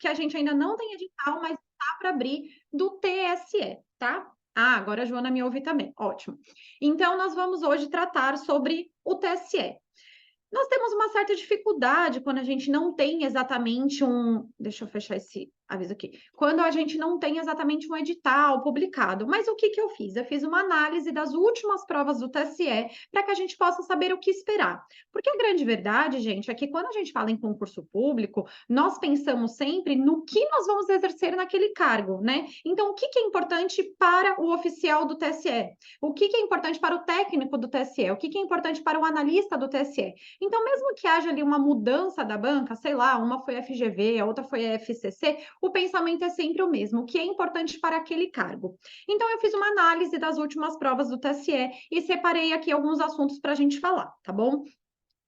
que a gente ainda não tem edital, mas está para abrir, do TSE, tá? Ah, agora a Joana me ouve também, ótimo. Então, nós vamos hoje tratar sobre o TSE. Nós temos uma certa dificuldade quando a gente não tem exatamente um. Deixa eu fechar esse aviso aqui. Quando a gente não tem exatamente um edital publicado. Mas o que eu fiz? Eu fiz uma análise das últimas provas do TSE para que a gente possa saber o que esperar. Porque a grande verdade, gente, é que quando a gente fala em concurso público, nós pensamos sempre no que nós vamos exercer naquele cargo, né? Então, o que é importante para o oficial do TSE? O que é importante para o técnico do TSE? O que é importante para o analista do TSE? Então, mesmo que haja ali uma mudança da banca, sei lá, uma foi FGV, a outra foi a FCC, o pensamento é sempre o mesmo, o que é importante para aquele cargo. Então, eu fiz uma análise das últimas provas do TSE e separei aqui alguns assuntos para a gente falar, tá bom?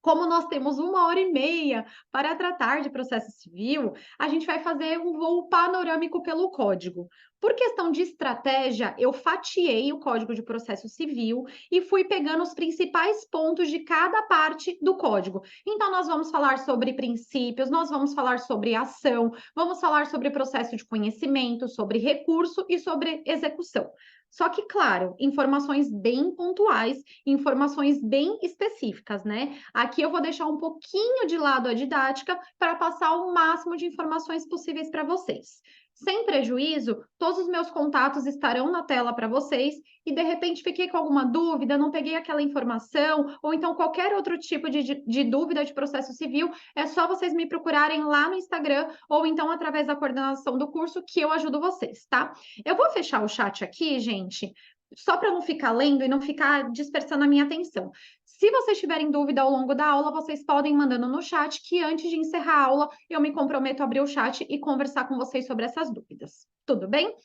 Como nós temos 1h30 para tratar de processo civil, a gente vai fazer um voo panorâmico pelo código. Por questão de estratégia, eu fatiei o Código de Processo Civil e fui pegando os principais pontos de cada parte do código. Então, nós vamos falar sobre princípios, nós vamos falar sobre ação, vamos falar sobre processo de conhecimento, sobre recurso e sobre execução. Só que, claro, informações bem pontuais, informações bem específicas, né? Aqui eu vou deixar um pouquinho de lado a didática para passar o máximo de informações possíveis para vocês. Sem prejuízo, todos os meus contatos estarão na tela para vocês e de repente fiquei com alguma dúvida, não peguei aquela informação, ou então qualquer outro tipo de dúvida de processo civil, é só vocês me procurarem lá no Instagram ou então através da coordenação do curso que eu ajudo vocês, tá? Eu vou fechar o chat aqui, gente, só para não ficar lendo e não ficar dispersando a minha atenção. Se vocês tiverem dúvida ao longo da aula, vocês podem mandando no chat, que antes de encerrar a aula, eu me comprometo a abrir o chat e conversar com vocês sobre essas dúvidas. Tudo bem?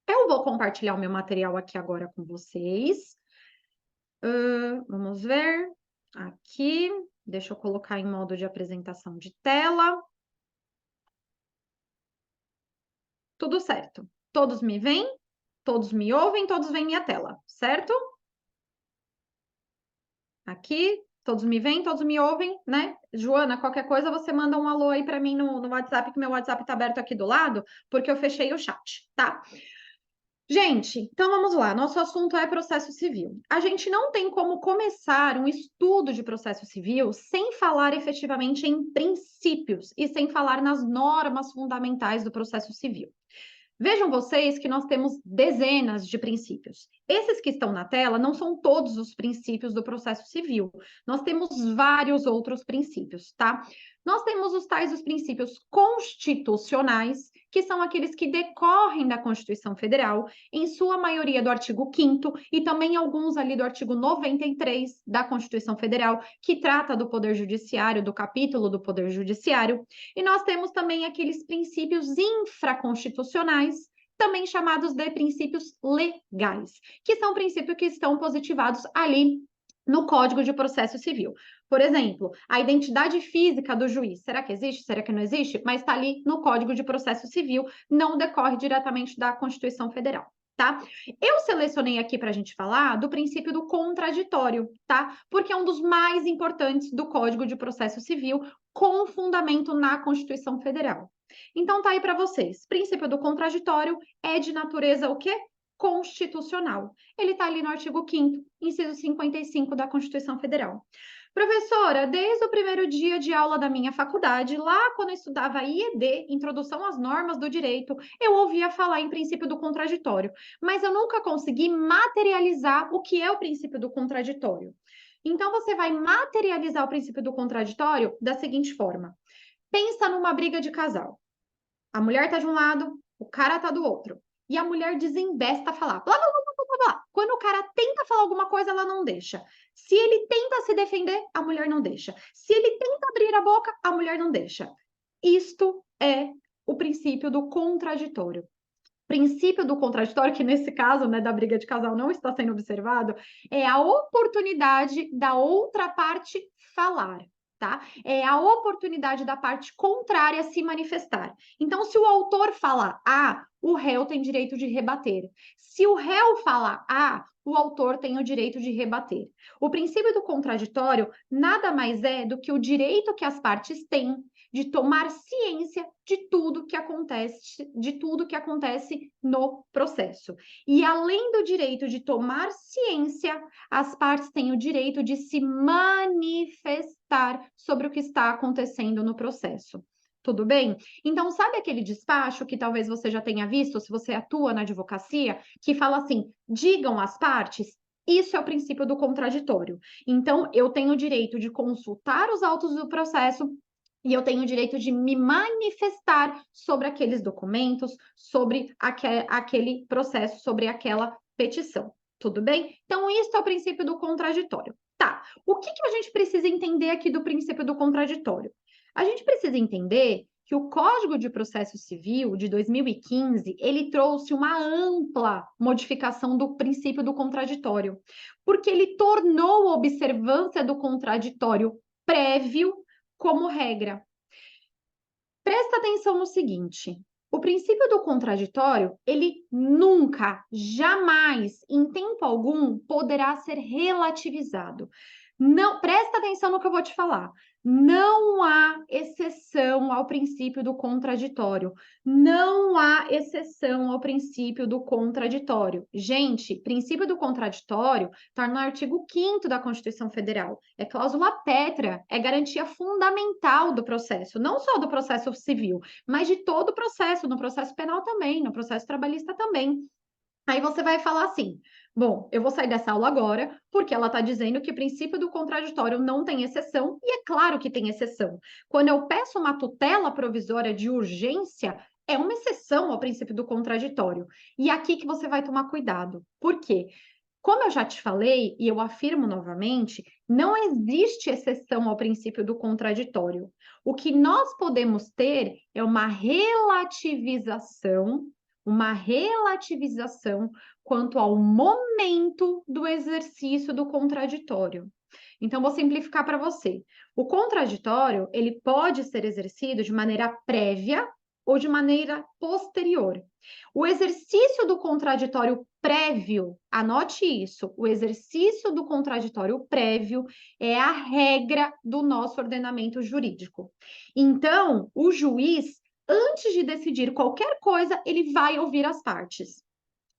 Eu vou compartilhar o meu material aqui agora com vocês. Vamos ver. Aqui. Deixa eu colocar em modo de apresentação de tela. Tudo certo. Todos me veem? Todos me ouvem? Todos veem minha tela, certo? Aqui, todos me veem, todos me ouvem, né? Joana, qualquer coisa você manda um alô aí para mim no WhatsApp, que meu WhatsApp está aberto aqui do lado, porque eu fechei o chat, tá? Gente, então vamos lá. Nosso assunto é processo civil. A gente não tem como começar um estudo de processo civil sem falar efetivamente em princípios e sem falar nas normas fundamentais do processo civil. Vejam vocês que nós temos dezenas de princípios. Esses que estão na tela não são todos os princípios do processo civil. Nós temos vários outros princípios, tá? Nós temos os princípios constitucionais, que são aqueles que decorrem da Constituição Federal, em sua maioria do artigo 5º e também alguns ali do artigo 93 da Constituição Federal, que trata do Poder Judiciário, do capítulo do Poder Judiciário. E nós temos também aqueles princípios infraconstitucionais, também chamados de princípios legais, que são princípios que estão positivados ali no Código de Processo Civil. Por exemplo, a identidade física do juiz. Será que existe? Será que não existe? Mas está ali no Código de Processo Civil, não decorre diretamente da Constituição Federal. Tá? Eu selecionei aqui para a gente falar do princípio do contraditório, tá? Porque é um dos mais importantes do Código de Processo Civil, com fundamento na Constituição Federal. Então, tá aí para vocês. Princípio do contraditório é de natureza o quê? Constitucional. Ele está ali no artigo 5º, inciso 55 da Constituição Federal. Professora, desde o primeiro dia de aula da minha faculdade, lá quando eu estudava IED, Introdução às Normas do Direito, eu ouvia falar em princípio do contraditório, mas eu nunca consegui materializar o que é o princípio do contraditório. Então, você vai materializar o princípio do contraditório da seguinte forma. Pensa numa briga de casal. A mulher tá de um lado, o cara tá do outro. E a mulher desembesta a falar. Blá, blá, blá, blá, blá, blá. Quando o cara tenta falar alguma coisa, ela não deixa. Se ele tenta se defender, a mulher não deixa. Se ele tenta abrir a boca, a mulher não deixa. Isto é o princípio do contraditório. Princípio do contraditório, que nesse caso, né, da briga de casal não está sendo observado, é a oportunidade da outra parte falar. Tá? É a oportunidade da parte contrária se manifestar. Então, se o autor fala A, o réu tem direito de rebater. Se o réu fala A, o autor tem o direito de rebater. O princípio do contraditório nada mais é do que o direito que as partes têm de tomar ciência de tudo que acontece no processo. E além do direito de tomar ciência, as partes têm o direito de se manifestar sobre o que está acontecendo no processo. Tudo bem? Então, sabe aquele despacho que talvez você já tenha visto, se você atua na advocacia, que fala assim: digam as partes? Isso é o princípio do contraditório. Então, eu tenho o direito de consultar os autos do processo e eu tenho o direito de me manifestar sobre aqueles documentos, sobre aquele processo, sobre aquela petição. Tudo bem? Então, isso é o princípio do contraditório. Tá. O que a gente precisa entender aqui do princípio do contraditório? A gente precisa entender que o Código de Processo Civil de 2015, ele trouxe uma ampla modificação do princípio do contraditório, porque ele tornou a observância do contraditório prévio como regra. Presta atenção no seguinte: o princípio do contraditório, ele nunca, jamais, em tempo algum, poderá ser relativizado. Não, presta atenção no que eu vou te falar. Não há exceção ao princípio do contraditório. Não há exceção ao princípio do contraditório. Gente, princípio do contraditório está no artigo 5º da Constituição Federal. É cláusula pétrea, é garantia fundamental do processo, não só do processo civil, mas de todo o processo, no processo penal também, no processo trabalhista também. Aí você vai falar assim: bom, eu vou sair dessa aula agora, porque ela está dizendo que o princípio do contraditório não tem exceção, e é claro que tem exceção. Quando eu peço uma tutela provisória de urgência, é uma exceção ao princípio do contraditório. E aqui que você vai tomar cuidado. Por quê? Como eu já te falei, e eu afirmo novamente, não existe exceção ao princípio do contraditório. O que nós podemos ter é uma relativização quanto ao momento do exercício do contraditório. Então, vou simplificar para você. O contraditório, ele pode ser exercido de maneira prévia ou de maneira posterior. O exercício do contraditório prévio, anote isso, o exercício do contraditório prévio é a regra do nosso ordenamento jurídico. Então, o juiz, antes de decidir qualquer coisa, ele vai ouvir as partes.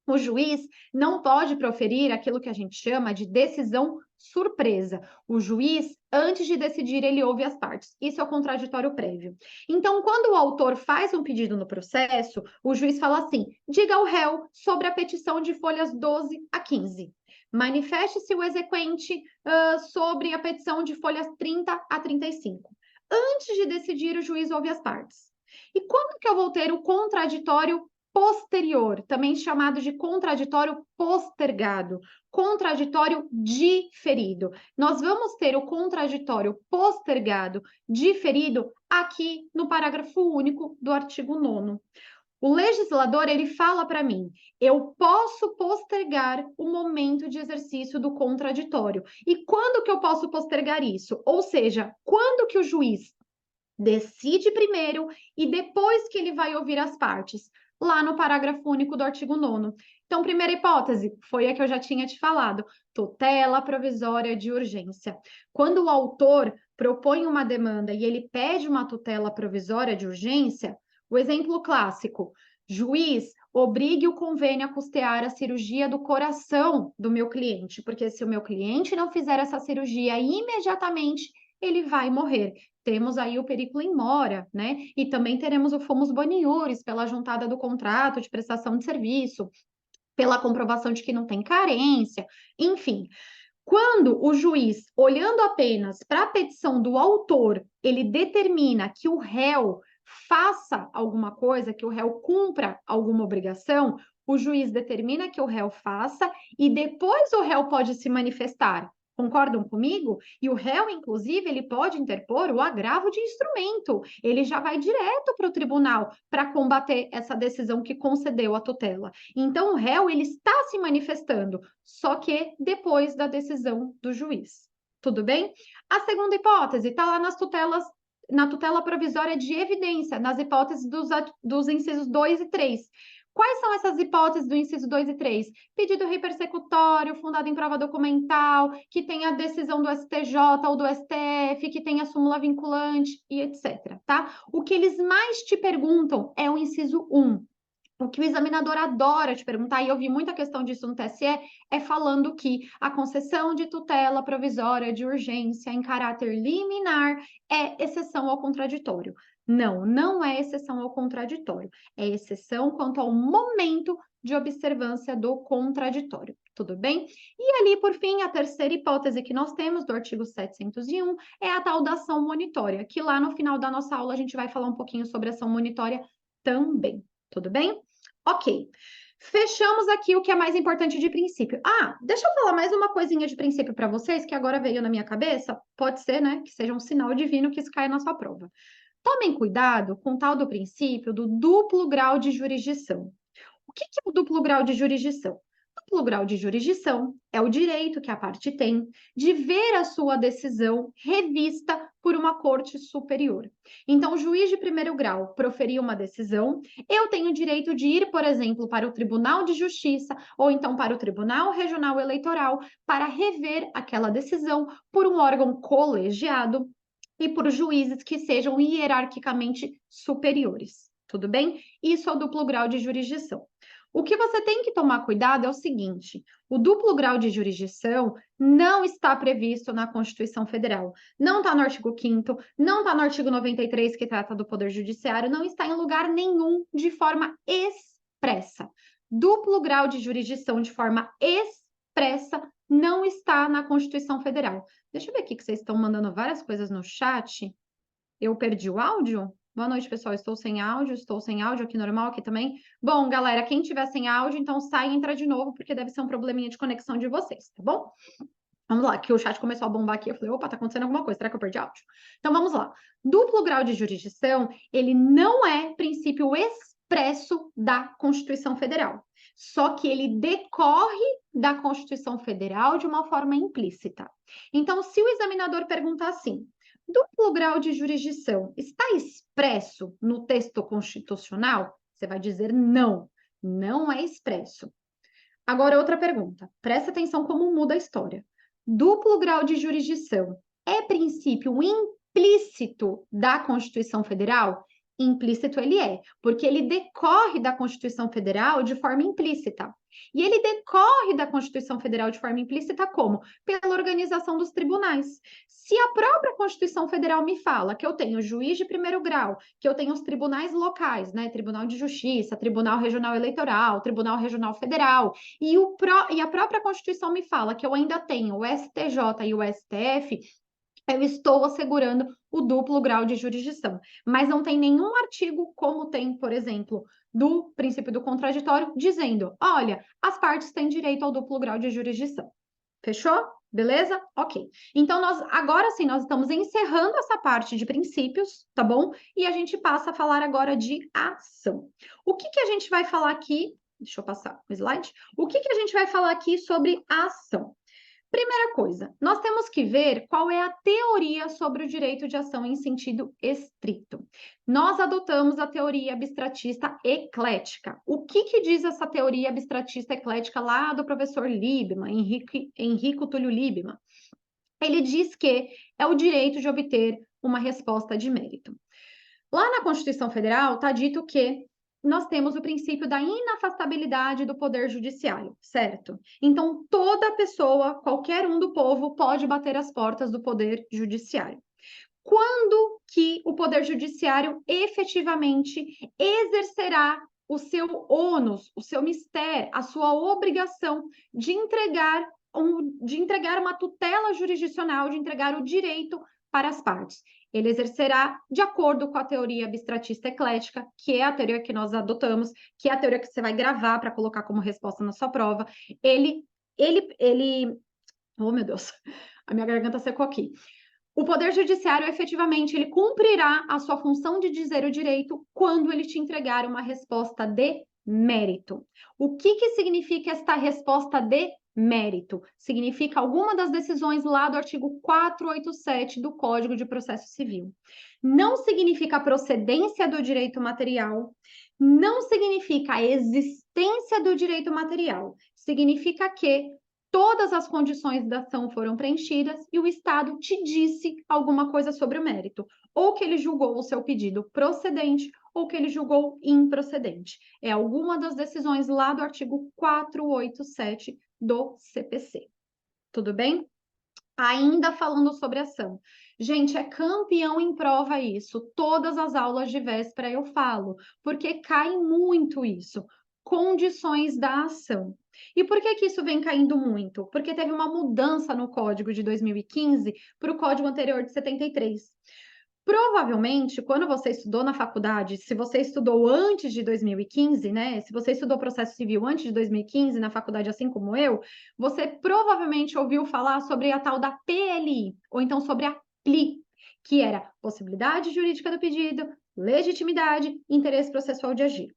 O juiz não pode proferir aquilo que a gente chama de decisão surpresa. O juiz, antes de decidir, ele ouve as partes. Isso é o contraditório prévio. Então, quando o autor faz um pedido no processo, o juiz fala assim: diga ao réu sobre a petição de folhas 12 a 15. Manifeste-se o exequente sobre a petição de folhas 30 a 35. Antes de decidir, o juiz ouve as partes. E quando que eu vou ter o contraditório posterior, também chamado de contraditório postergado, contraditório diferido? Nós vamos ter o contraditório postergado diferido aqui no parágrafo único do artigo 9º. O legislador, ele fala para mim: eu posso postergar o momento de exercício do contraditório. E quando que eu posso postergar isso? Ou seja, quando que o juiz decide primeiro e depois que ele vai ouvir as partes? Lá no parágrafo único do artigo 9º. Então, primeira hipótese, foi a que eu já tinha te falado: tutela provisória de urgência. Quando o autor propõe uma demanda e ele pede uma tutela provisória de urgência, o exemplo clássico: juiz, obrigue o convênio a custear a cirurgia do coração do meu cliente, porque se o meu cliente não fizer essa cirurgia imediatamente, ele vai morrer. Temos aí o periculo in mora, né? E também teremos o fumus boniuris pela juntada do contrato de prestação de serviço, pela comprovação de que não tem carência, enfim. Quando o juiz, olhando apenas para a petição do autor, ele determina que o réu faça alguma coisa, que o réu cumpra alguma obrigação, o juiz determina que o réu faça e depois o réu pode se manifestar. Concordam comigo? E o réu, inclusive, ele pode interpor o agravo de instrumento. Ele já vai direto para o tribunal para combater essa decisão que concedeu a tutela. Então, o réu, ele está se manifestando, só que depois da decisão do juiz. Tudo bem? A segunda hipótese está lá nas tutelas, na tutela provisória de evidência, nas hipóteses dos incisos 2 e 3. Quais são essas hipóteses do inciso 2 e 3? Pedido repersecutório, fundado em prova documental, que tenha a decisão do STJ ou do STF, que tenha súmula vinculante e etc, tá? O que eles mais te perguntam é o inciso 1. O que o examinador adora te perguntar, e eu vi muita questão disso no TSE, é falando que a concessão de tutela provisória de urgência em caráter liminar é exceção ao contraditório. Não, não é exceção ao contraditório. É exceção quanto ao momento de observância do contraditório. Tudo bem? E ali, por fim, a terceira hipótese que nós temos do artigo 701 é a tal da ação monitória, que lá no final da nossa aula a gente vai falar um pouquinho sobre ação monitória também. Tudo bem? Ok. Fechamos aqui o que é mais importante de princípio. Ah, deixa eu falar mais uma coisinha de princípio para vocês, que agora veio na minha cabeça. Pode ser, né, que seja um sinal divino que isso caia na sua prova. Tomem cuidado com o tal do princípio do duplo grau de jurisdição. O que é o duplo grau de jurisdição? O duplo grau de jurisdição é o direito que a parte tem de ver a sua decisão revista por uma corte superior. Então, o juiz de primeiro grau proferiu uma decisão, eu tenho o direito de ir, por exemplo, para o Tribunal de Justiça ou então para o Tribunal Regional Eleitoral para rever aquela decisão por um órgão colegiado e por juízes que sejam hierarquicamente superiores. Tudo bem? Isso é o duplo grau de jurisdição. O que você tem que tomar cuidado é o seguinte: o duplo grau de jurisdição não está previsto na Constituição Federal. Não está no artigo 5º, não está no artigo 93, que trata do Poder Judiciário, não está em lugar nenhum de forma expressa. Duplo grau de jurisdição de forma expressa não está na Constituição Federal. Deixa eu ver aqui que vocês estão mandando várias coisas no chat. Eu perdi o áudio? Boa noite, pessoal. Estou sem áudio aqui normal aqui também. Bom, galera, quem tiver sem áudio, então sai e entra de novo, porque deve ser um probleminha de conexão de vocês, tá bom? Vamos lá, que o chat começou a bombar aqui. Eu falei, opa, tá acontecendo alguma coisa. Será que eu perdi áudio? Então vamos lá. Duplo grau de jurisdição, ele não é princípio expresso da Constituição Federal. Só que ele decorre da Constituição Federal de uma forma implícita. Então, se o examinador perguntar assim, duplo grau de jurisdição está expresso no texto constitucional? Você vai dizer não, não é expresso. Agora, outra pergunta. Presta atenção como muda a história. Duplo grau de jurisdição é princípio implícito da Constituição Federal? Implícito ele é, porque ele decorre da Constituição Federal de forma implícita. E ele decorre da Constituição Federal de forma implícita como? Pela organização dos tribunais. Se a própria Constituição Federal me fala que eu tenho juiz de primeiro grau, que eu tenho os tribunais locais, né? Tribunal de Justiça, Tribunal Regional Eleitoral, Tribunal Regional Federal, e a própria Constituição me fala que eu ainda tenho o STJ e o STF, eu estou assegurando o duplo grau de jurisdição. Mas não tem nenhum artigo, como tem, por exemplo, do princípio do contraditório, dizendo, olha, as partes têm direito ao duplo grau de jurisdição. Fechou? Beleza? Ok. Então, agora sim, nós estamos encerrando essa parte de princípios, tá bom? E a gente passa a falar agora de ação. O que a gente vai falar aqui? Deixa eu passar o slide. O que a gente vai falar aqui sobre a ação? Primeira coisa, nós temos que ver qual é a teoria sobre o direito de ação em sentido estrito. Nós adotamos a teoria abstratista eclética. O que diz essa teoria abstratista eclética lá do professor Liebman, Henrico Túlio Liebman? Ele diz que é o direito de obter uma resposta de mérito. Lá na Constituição Federal está dito que nós temos o princípio da inafastabilidade do poder judiciário, certo? Então, toda pessoa, qualquer um do povo, pode bater as portas do poder judiciário. Quando que o poder judiciário efetivamente exercerá o seu ônus, o seu mistério, a sua obrigação de entregar uma tutela jurisdicional, de entregar o direito para as partes? Ele exercerá de acordo com a teoria abstratista eclética, que é a teoria que nós adotamos, que é a teoria que você vai gravar para colocar como resposta na sua prova. Oh, meu Deus, a minha garganta secou aqui. O Poder Judiciário, efetivamente, ele cumprirá a sua função de dizer o direito quando ele te entregar uma resposta de mérito. O que significa esta resposta de Mérito significa alguma das decisões lá do artigo 487 do Código de Processo Civil. Não significa a procedência do direito material, não significa a existência do direito material. Significa que todas as condições da ação foram preenchidas e o Estado te disse alguma coisa sobre o mérito, ou que ele julgou o seu pedido procedente ou que ele julgou improcedente. É alguma das decisões lá do artigo 487 do CPC. Tudo bem? Ainda falando sobre ação. Gente, é campeão em prova isso. Todas as aulas de véspera eu falo, porque cai muito isso. Condições da ação. E por que que isso vem caindo muito? Porque teve uma mudança no código de 2015 para o código anterior de 73. Provavelmente, quando você estudou na faculdade, se você estudou antes de 2015, né? Se você estudou processo civil antes de 2015 na faculdade, assim como eu, você provavelmente ouviu falar sobre a tal da PLI, ou então sobre a PLI, que era possibilidade jurídica do pedido, legitimidade, interesse processual de agir.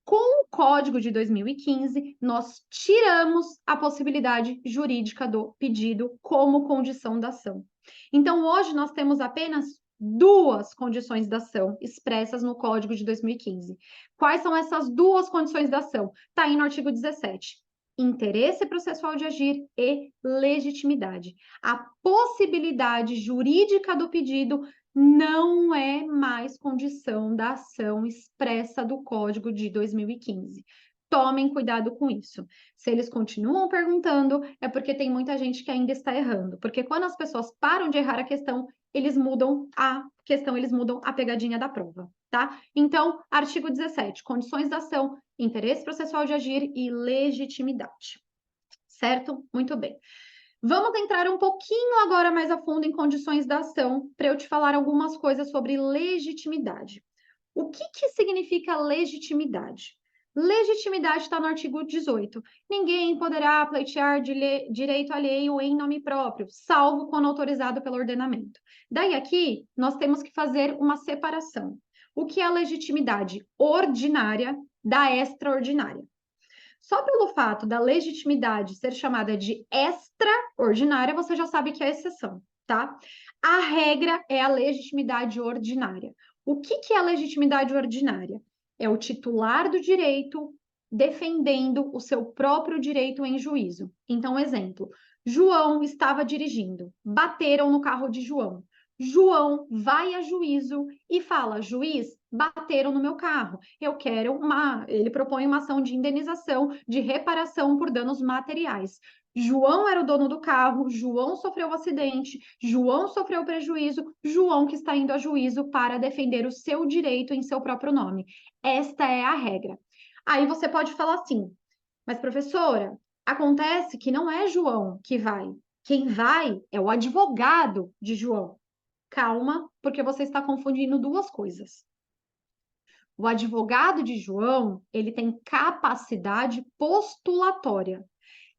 Com o Código de 2015, nós tiramos a possibilidade jurídica do pedido como condição da ação. Então, hoje nós temos apenas duas condições da ação expressas no Código de 2015. Quais são essas duas condições da ação? Está aí no artigo 17. Interesse processual de agir e legitimidade. A possibilidade jurídica do pedido não é mais condição da ação expressa do Código de 2015. Tomem cuidado com isso. Se eles continuam perguntando, é porque tem muita gente que ainda está errando. Porque quando as pessoas param de errar a questão, eles mudam a questão, eles mudam a pegadinha da prova, tá? Então, artigo 17, condições da ação, interesse processual de agir e legitimidade. Certo? Muito bem. Vamos entrar um pouquinho agora mais a fundo em condições da ação, para eu te falar algumas coisas sobre legitimidade. O que que significa legitimidade? Legitimidade está no artigo 18. Ninguém poderá pleitear direito alheio em nome próprio, salvo quando autorizado pelo ordenamento. Daí aqui, nós temos que fazer uma separação. O que é a legitimidade ordinária da extraordinária? Só pelo fato da legitimidade ser chamada de extraordinária, você já sabe que é exceção, tá? A regra é a legitimidade ordinária. O que que é a legitimidade ordinária? É o titular do direito defendendo o seu próprio direito em juízo. Então, exemplo: João estava dirigindo, bateram no carro de João. João vai a juízo e fala: juiz, bateram no meu carro. Eu quero uma. Ele propõe uma ação de indenização, de reparação por danos materiais. João era o dono do carro, João sofreu o acidente, João sofreu o prejuízo, João que está indo a juízo para defender o seu direito em seu próprio nome. Esta é a regra. Aí você pode falar assim, mas professora, acontece que não é João que vai. Quem vai é o advogado de João. Calma, porque você está confundindo duas coisas. O advogado de João, ele tem capacidade postulatória,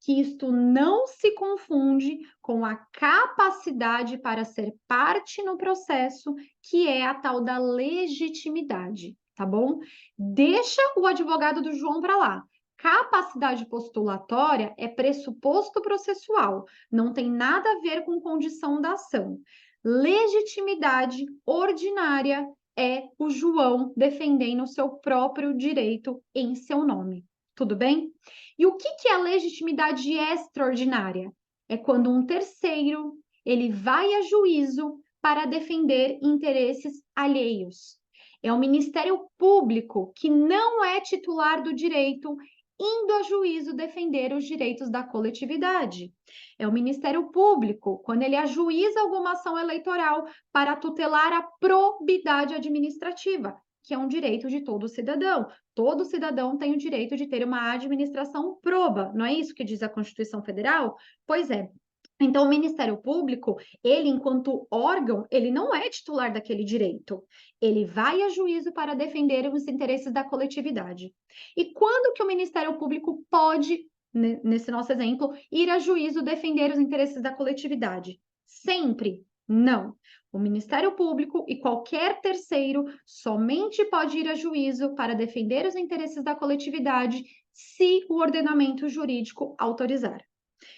que isto não se confunde com a capacidade para ser parte no processo, que é a tal da legitimidade, tá bom? Deixa o advogado do João para lá. Capacidade postulatória é pressuposto processual, não tem nada a ver com condição da ação. Legitimidade ordinária é o João defendendo o seu próprio direito em seu nome. Tudo bem? E o que é a legitimidade extraordinária? É quando um terceiro ele vai a juízo para defender interesses alheios. É o Ministério Público que não é titular do direito indo a juízo defender os direitos da coletividade. É o Ministério Público, quando ele ajuiza alguma ação eleitoral para tutelar a probidade administrativa, que é um direito de todo cidadão. Todo cidadão tem o direito de ter uma administração proba, não é isso que diz a Constituição Federal? Pois é. Então, o Ministério Público, ele, enquanto órgão, ele não é titular daquele direito. Ele vai a juízo para defender os interesses da coletividade. E quando que o Ministério Público pode, nesse nosso exemplo, ir a juízo defender os interesses da coletividade? Sempre? Não. O Ministério Público e qualquer terceiro somente pode ir a juízo para defender os interesses da coletividade se o ordenamento jurídico autorizar.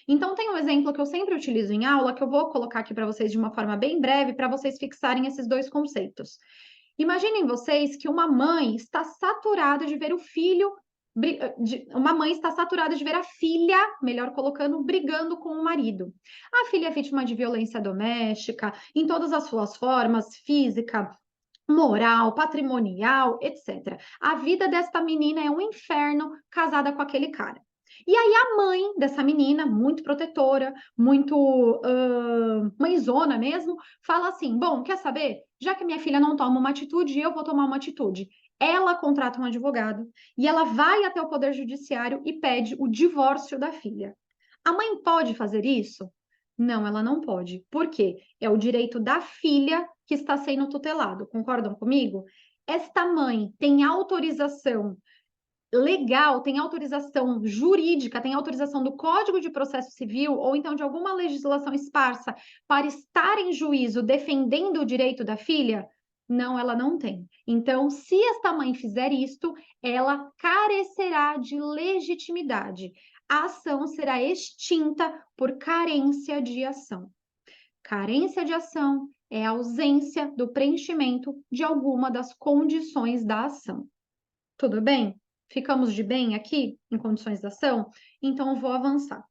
Então, tem um exemplo que eu sempre utilizo em aula, que eu vou colocar aqui para vocês de uma forma bem breve, para vocês fixarem esses dois conceitos. Imaginem vocês que uma mãe está saturada de ver o filho, uma mãe está saturada de ver a filha, melhor colocando, brigando com o marido. A filha é vítima de violência doméstica, em todas as suas formas, física, moral, patrimonial, etc. A vida desta menina é um inferno casada com aquele cara. E aí a mãe dessa menina, muito protetora, muito mãezona mesmo, fala assim: bom, quer saber? Já que minha filha não toma uma atitude, eu vou tomar uma atitude. Ela contrata um advogado e ela vai até o Poder Judiciário e pede o divórcio da filha. A mãe pode fazer isso? Não, ela não pode. Por quê? É o direito da filha que está sendo tutelado. Concordam comigo? Esta mãe tem autorização legal, tem autorização jurídica, tem autorização do Código de Processo Civil ou então de alguma legislação esparsa para estar em juízo defendendo o direito da filha? Não, ela não tem. Então, se esta mãe fizer isto, ela carecerá de legitimidade. A ação será extinta por carência de ação. Carência de ação é a ausência do preenchimento de alguma das condições da ação. Tudo bem? Ficamos de bem aqui em condições da ação? Então, eu vou avançar.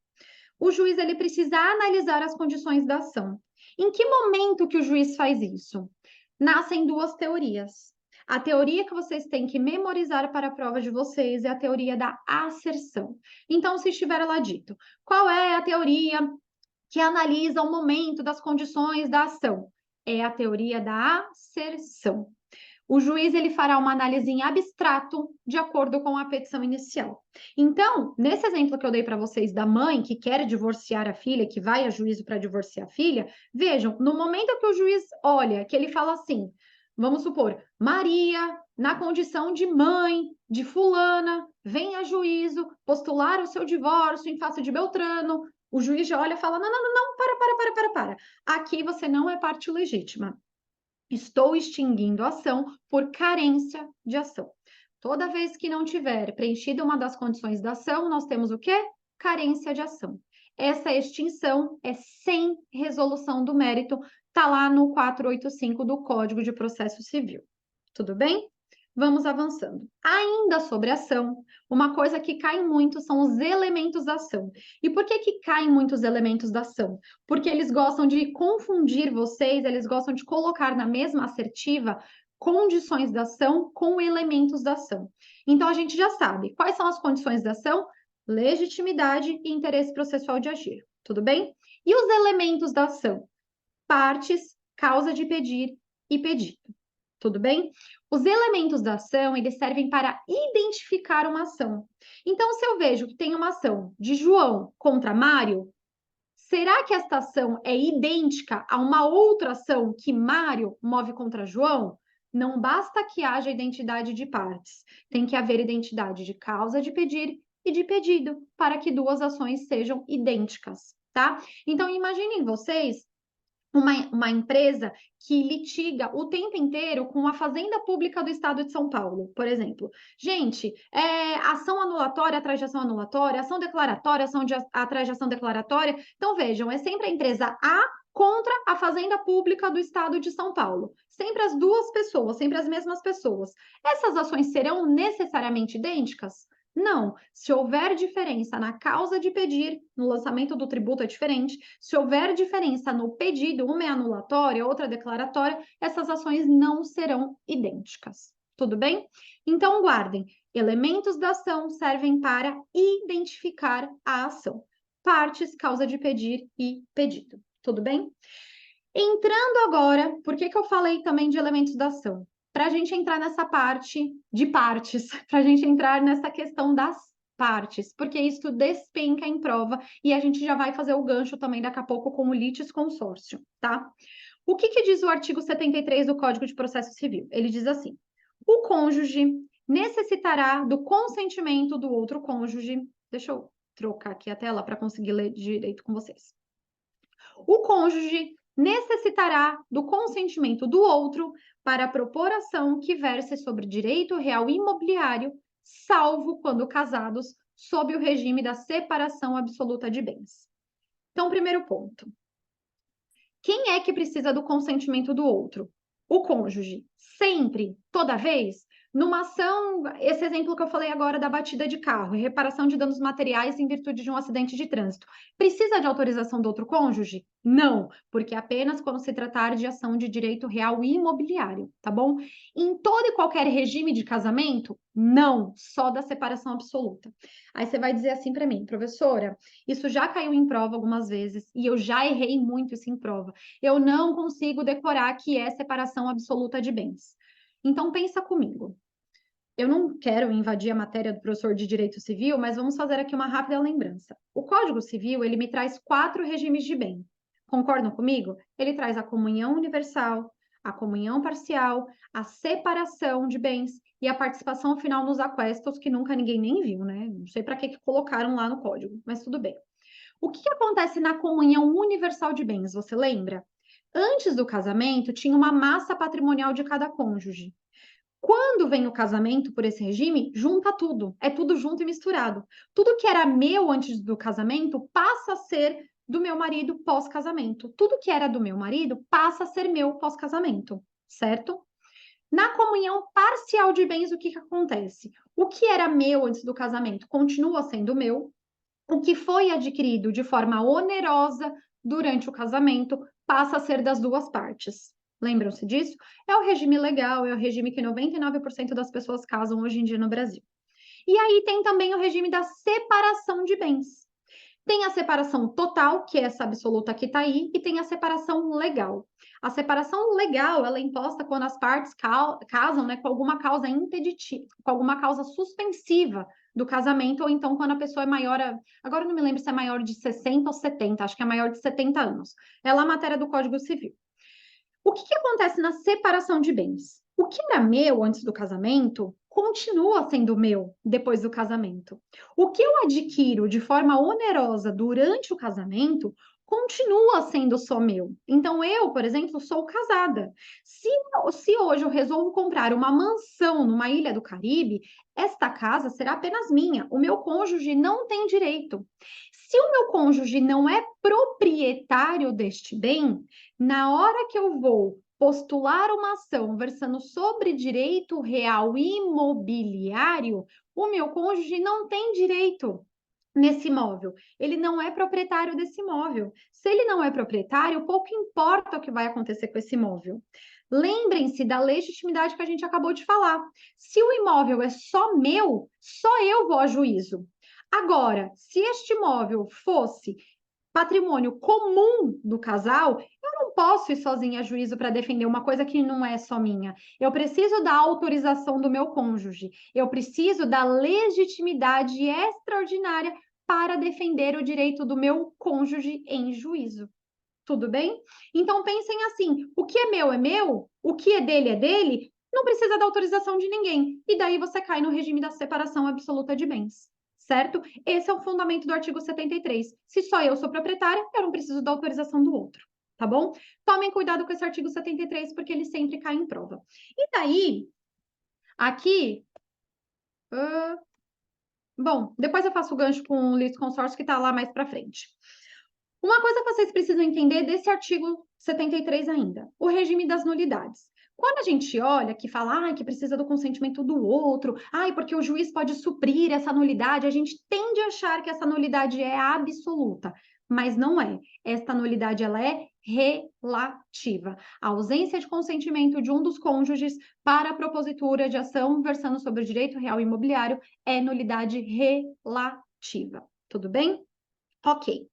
O juiz ele precisa analisar as condições da ação. Em que momento que o juiz faz isso? Nascem duas teorias. A teoria que vocês têm que memorizar para a prova de vocês é a teoria da asserção. Então, se estiver lá dito, qual é a teoria que analisa o momento das condições da ação? É a teoria da asserção. O juiz ele fará uma análise em abstrato de acordo com a petição inicial. Então, nesse exemplo que eu dei para vocês da mãe que quer divorciar a filha, que vai a juízo para divorciar a filha, vejam, no momento que o juiz olha, que ele fala assim, vamos supor, Maria, na condição de mãe de fulana, vem a juízo postular o seu divórcio em face de Beltrano. O juiz já olha e fala: não, não, não, não, para. Aqui você não é parte legítima. Estou extinguindo a ação por carência de ação. Toda vez que não tiver preenchida uma das condições da ação, nós temos o quê? Carência de ação. Essa extinção é sem resolução do mérito, está lá no 485 do Código de Processo Civil. Tudo bem? Vamos avançando. Ainda sobre ação, uma coisa que cai muito são os elementos da ação. E por que caem muitos elementos da ação? Porque eles gostam de confundir vocês, eles gostam de colocar na mesma assertiva condições da ação com elementos da ação. Então a gente já sabe quais são as condições da ação: legitimidade e interesse processual de agir. Tudo bem? E os elementos da ação? Partes, causa de pedir e pedido. Tudo bem? Os elementos da ação, eles servem para identificar uma ação. Então, se eu vejo que tem uma ação de João contra Mário, será que esta ação é idêntica a uma outra ação que Mário move contra João? Não basta que haja identidade de partes, tem que haver identidade de causa de pedir e de pedido, para que duas ações sejam idênticas, tá? Então, imaginem vocês uma empresa que litiga o tempo inteiro com a Fazenda Pública do Estado de São Paulo, por exemplo. Gente, ação anulatória atrás de ação anulatória, ação declaratória, atrás de ação declaratória. Então, vejam, é sempre a empresa A contra a Fazenda Pública do Estado de São Paulo. Sempre as duas pessoas, sempre as mesmas pessoas. Essas ações serão necessariamente idênticas? Não. Se houver diferença na causa de pedir, no lançamento do tributo é diferente. Se houver diferença no pedido, uma é anulatória, outra é declaratória, essas ações não serão idênticas. Tudo bem? Então, guardem. Elementos da ação servem para identificar a ação. Partes, causa de pedir e pedido. Tudo bem? Entrando agora, por que eu falei também de elementos da ação? Para a gente entrar nessa parte de partes, para a gente entrar nessa questão das partes, porque isso despenca em prova e a gente já vai fazer o gancho também daqui a pouco com o litisconsórcio, tá? O que diz o artigo 73 do Código de Processo Civil? Ele diz assim: o cônjuge necessitará do consentimento do outro cônjuge. Deixa eu trocar aqui a tela para conseguir ler direito com vocês. O cônjuge necessitará do consentimento do outro para propor ação que verse sobre direito real imobiliário, salvo quando casados sob o regime da separação absoluta de bens. Então, primeiro ponto. Quem é que precisa do consentimento do outro? O cônjuge. Sempre, toda vez? Numa ação, esse exemplo que eu falei agora da batida de carro e reparação de danos materiais em virtude de um acidente de trânsito, precisa de autorização do outro cônjuge? Não, porque apenas quando se tratar de ação de direito real imobiliário, tá bom? Em todo e qualquer regime de casamento, não, só da separação absoluta. Aí você vai dizer assim para mim, professora, isso já caiu em prova algumas vezes e eu já errei muito isso em prova. Eu não consigo decorar que é separação absoluta de bens. Então pensa comigo. Eu não quero invadir a matéria do professor de Direito Civil, mas vamos fazer aqui uma rápida lembrança. O Código Civil, ele me traz 4 regimes de bem. Concordam comigo? Ele traz a comunhão universal, a comunhão parcial, a separação de bens e a participação final nos aquestos, que nunca ninguém nem viu, né? Não sei para que colocaram lá no código, mas tudo bem. O que acontece na comunhão universal de bens, você lembra? Antes do casamento, tinha uma massa patrimonial de cada cônjuge. Quando vem o casamento por esse regime, junta tudo, é tudo junto e misturado. Tudo que era meu antes do casamento passa a ser do meu marido pós-casamento. Tudo que era do meu marido passa a ser meu pós-casamento, certo? Na comunhão parcial de bens, o que acontece? O que era meu antes do casamento continua sendo meu. O que foi adquirido de forma onerosa durante o casamento passa a ser das duas partes. Lembram-se disso? É o regime legal, é o regime que 99% das pessoas casam hoje em dia no Brasil. E aí tem também o regime da separação de bens. Tem a separação total, que é essa absoluta que está aí, e tem a separação legal. A separação legal, ela é imposta quando as partes casam, né, com alguma causa impeditiva, com alguma causa suspensiva do casamento, ou então quando a pessoa é maior, agora eu não me lembro se é maior de 60 ou 70, acho que é maior de 70 anos. É lá a matéria do Código Civil. O que acontece na separação de bens? O que era meu antes do casamento continua sendo meu depois do casamento. O que eu adquiro de forma onerosa durante o casamento continua sendo só meu. Então, eu, por exemplo, sou casada. Se hoje eu resolvo comprar uma mansão numa ilha do Caribe, esta casa será apenas minha. O meu cônjuge não tem direito. Se o meu cônjuge não é proprietário deste bem, na hora que eu vou postular uma ação versando sobre direito real imobiliário, o meu cônjuge não tem direito nesse imóvel. Ele não é proprietário desse imóvel. Se ele não é proprietário, pouco importa o que vai acontecer com esse imóvel. Lembrem-se da legitimidade que a gente acabou de falar. Se o imóvel é só meu, só eu vou a juízo. Agora, se este imóvel fosse patrimônio comum do casal, eu não posso ir sozinha a juízo para defender uma coisa que não é só minha. Eu preciso da autorização do meu cônjuge. Eu preciso da legitimidade extraordinária para defender o direito do meu cônjuge em juízo. Tudo bem? Então pensem assim: o que é meu, o que é dele, não precisa da autorização de ninguém. E daí você cai no regime da separação absoluta de bens. Certo? Esse é o fundamento do artigo 73. Se só eu sou proprietária, eu não preciso da autorização do outro, tá bom? Tomem cuidado com esse artigo 73, porque ele sempre cai em prova. E daí, aqui. Bom, depois eu faço o gancho com o litisconsórcio que está lá mais para frente. Uma coisa que vocês precisam entender desse artigo 73 ainda, o regime das nulidades. Quando a gente olha que fala que precisa do consentimento do outro, porque o juiz pode suprir essa nulidade, a gente tende a achar que essa nulidade é absoluta, mas não é. Esta nulidade ela é relativa. A ausência de consentimento de um dos cônjuges para a propositura de ação versando sobre o direito real imobiliário é nulidade relativa. Tudo bem? Ok.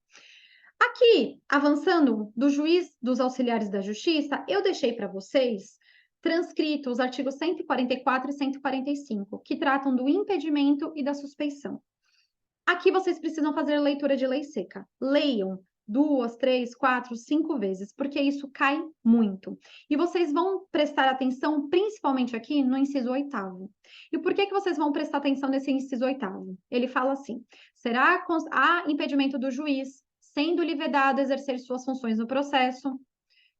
Aqui, avançando do juiz dos auxiliares da justiça, eu deixei para vocês transcrito os artigos 144 e 145, que tratam do impedimento e da suspeição. Aqui vocês precisam fazer leitura de lei seca. Leiam 2, 3, 4, 5 vezes, porque isso cai muito. E vocês vão prestar atenção, principalmente aqui, no inciso 8º. E por que vocês vão prestar atenção nesse inciso 8º? Ele fala assim: há impedimento do juiz, sendo-lhe vedado exercer suas funções no processo.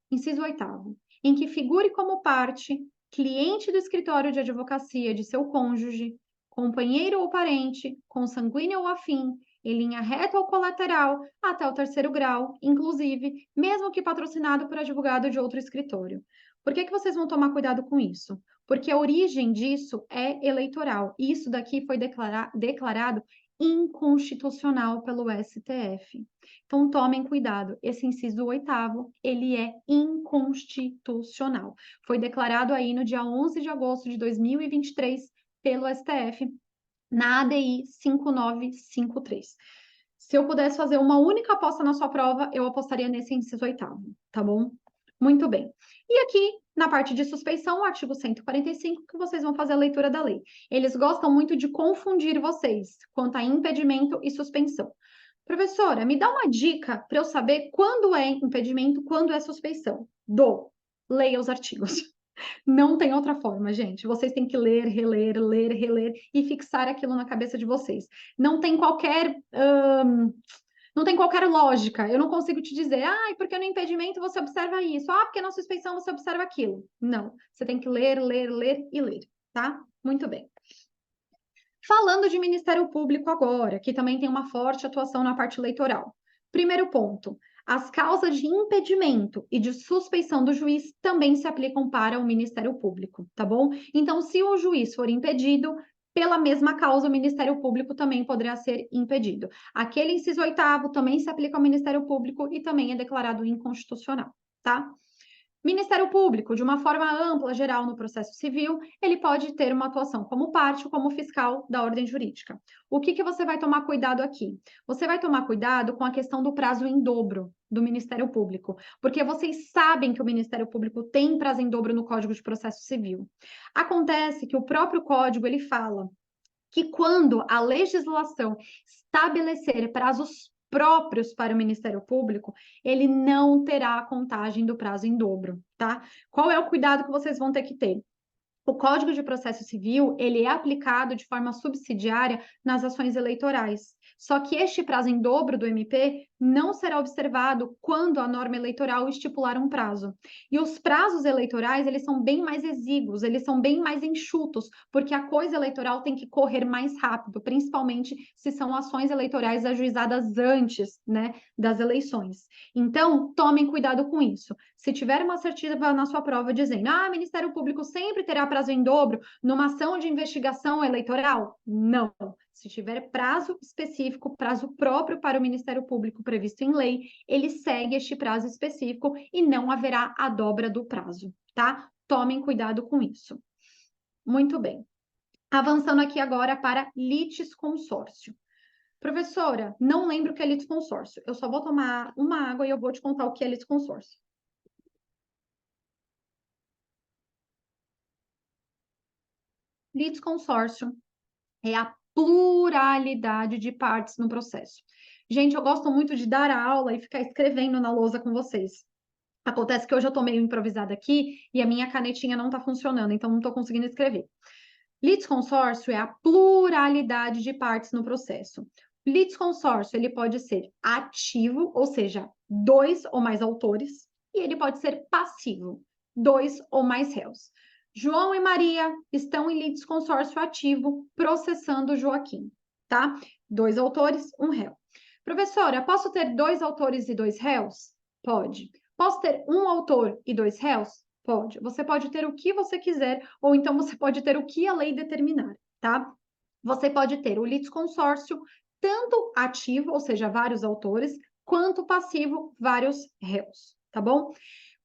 Inciso 8º. Em que figure como parte, cliente do escritório de advocacia de seu cônjuge, companheiro ou parente, consanguíneo ou afim, em linha reta ou colateral, até o terceiro grau, inclusive, mesmo que patrocinado por advogado de outro escritório. Por que vocês vão tomar cuidado com isso? Porque a origem disso é eleitoral. E isso daqui foi declarado inconstitucional pelo STF. Então, tomem cuidado. Esse inciso 8º, ele é inconstitucional. Foi declarado aí no dia 11 de agosto de 2023 pelo STF, na ADI 5953. Se eu pudesse fazer uma única aposta na sua prova, eu apostaria nesse inciso 8º, tá bom? Muito bem. E aqui, na parte de suspeição, o artigo 145, que vocês vão fazer a leitura da lei. Eles gostam muito de confundir vocês quanto a impedimento e suspensão. Professora, me dá uma dica para eu saber quando é impedimento, quando é suspeição. Leia os artigos. Não tem outra forma, gente. Vocês têm que ler, reler e fixar aquilo na cabeça de vocês. Não tem qualquer lógica. Eu não consigo te dizer, porque no impedimento você observa isso, porque na suspeição você observa aquilo. Não. Você tem que ler, tá? Muito bem. Falando de Ministério Público agora, que também tem uma forte atuação na parte eleitoral. Primeiro ponto, as causas de impedimento e de suspeição do juiz também se aplicam para o Ministério Público, tá bom? Então, se o juiz for impedido, pela mesma causa, o Ministério Público também poderá ser impedido. Aquele inciso 8º também se aplica ao Ministério Público e também é declarado inconstitucional, tá? Ministério Público, de uma forma ampla, geral, no processo civil, ele pode ter uma atuação como parte ou como fiscal da ordem jurídica. O que você vai tomar cuidado aqui? Você vai tomar cuidado com a questão do prazo em dobro do Ministério Público, porque vocês sabem que o Ministério Público tem prazo em dobro no Código de Processo Civil. Acontece que o próprio Código, ele fala que quando a legislação estabelecer prazos próprios para o Ministério Público, ele não terá a contagem do prazo em dobro, tá? Qual é o cuidado que vocês vão ter que ter? O Código de Processo Civil, ele é aplicado de forma subsidiária nas ações eleitorais. Só que este prazo em dobro do MP não será observado quando a norma eleitoral estipular um prazo. E os prazos eleitorais, eles são bem mais exíguos, eles são bem mais enxutos, porque a coisa eleitoral tem que correr mais rápido, principalmente se são ações eleitorais ajuizadas antes, né, das eleições. Então, tomem cuidado com isso. Se tiver uma assertiva na sua prova dizendo, Ministério Público sempre terá prazo em dobro numa ação de investigação eleitoral? Não. Se tiver prazo específico, prazo próprio para o Ministério Público previsto em lei, ele segue este prazo específico e não haverá a dobra do prazo, tá? Tomem cuidado com isso. Muito bem. Avançando aqui agora para litisconsórcio. Professora, não lembro o que é litisconsórcio. Eu só vou tomar uma água e eu vou te contar o que é litisconsórcio. Litisconsórcio é a pluralidade de partes no processo. Gente, eu gosto muito de dar a aula e ficar escrevendo na lousa com vocês. Acontece que hoje eu tô meio improvisada aqui e a minha canetinha não tá funcionando, então não tô conseguindo escrever. Litisconsórcio é a pluralidade de partes no processo. Litisconsórcio, ele pode ser ativo, ou seja, 2 ou mais autores, e ele pode ser passivo, 2 ou mais réus. João e Maria estão em litisconsórcio ativo, processando Joaquim, tá? 2 autores, 1 réu. Professora, posso ter 2 autores e 2 réus? Pode. Posso ter 1 autor e 2 réus? Pode. Você pode ter o que você quiser, ou então você pode ter o que a lei determinar, tá? Você pode ter o litisconsórcio tanto ativo, ou seja, vários autores, quanto passivo, vários réus, tá bom?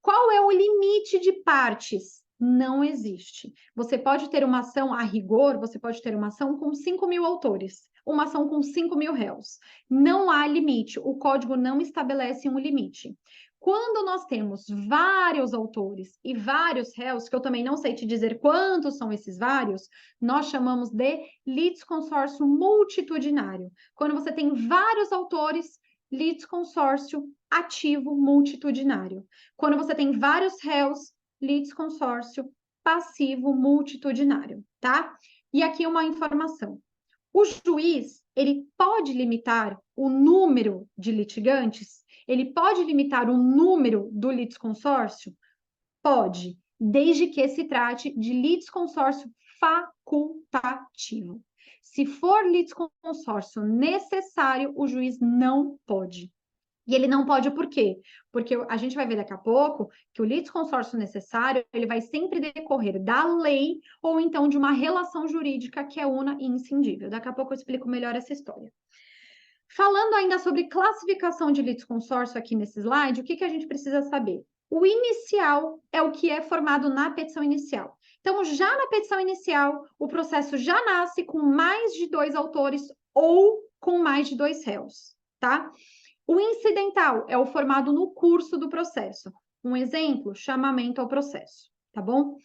Qual é o limite de partes? Não existe. Você pode ter uma ação a rigor, você pode ter uma ação com 5.000 autores, uma ação com 5.000 réus. Não há limite, o código não estabelece um limite. Quando nós temos vários autores e vários réus, que eu também não sei te dizer quantos são esses vários, nós chamamos de litisconsórcio multitudinário. Quando você tem vários autores, litisconsórcio ativo multitudinário. Quando você tem vários réus, litisconsórcio passivo multitudinário, tá? E aqui uma informação. O juiz, ele pode limitar o número de litigantes? Ele pode limitar o número do litisconsórcio? Pode, desde que se trate de litisconsórcio facultativo. Se for litisconsórcio necessário, o juiz não pode. E ele não pode por quê? Porque a gente vai ver daqui a pouco que o litisconsórcio necessário, ele vai sempre decorrer da lei ou então de uma relação jurídica que é una e inscindível. Daqui a pouco eu explico melhor essa história. Falando ainda sobre classificação de litisconsórcio aqui nesse slide, o que a gente precisa saber? O inicial é o que é formado na petição inicial. Então, já na petição inicial, o processo já nasce com mais de 2 autores ou com mais de 2 réus, tá? O incidental é o formado no curso do processo. Um exemplo, chamamento ao processo, tá bom?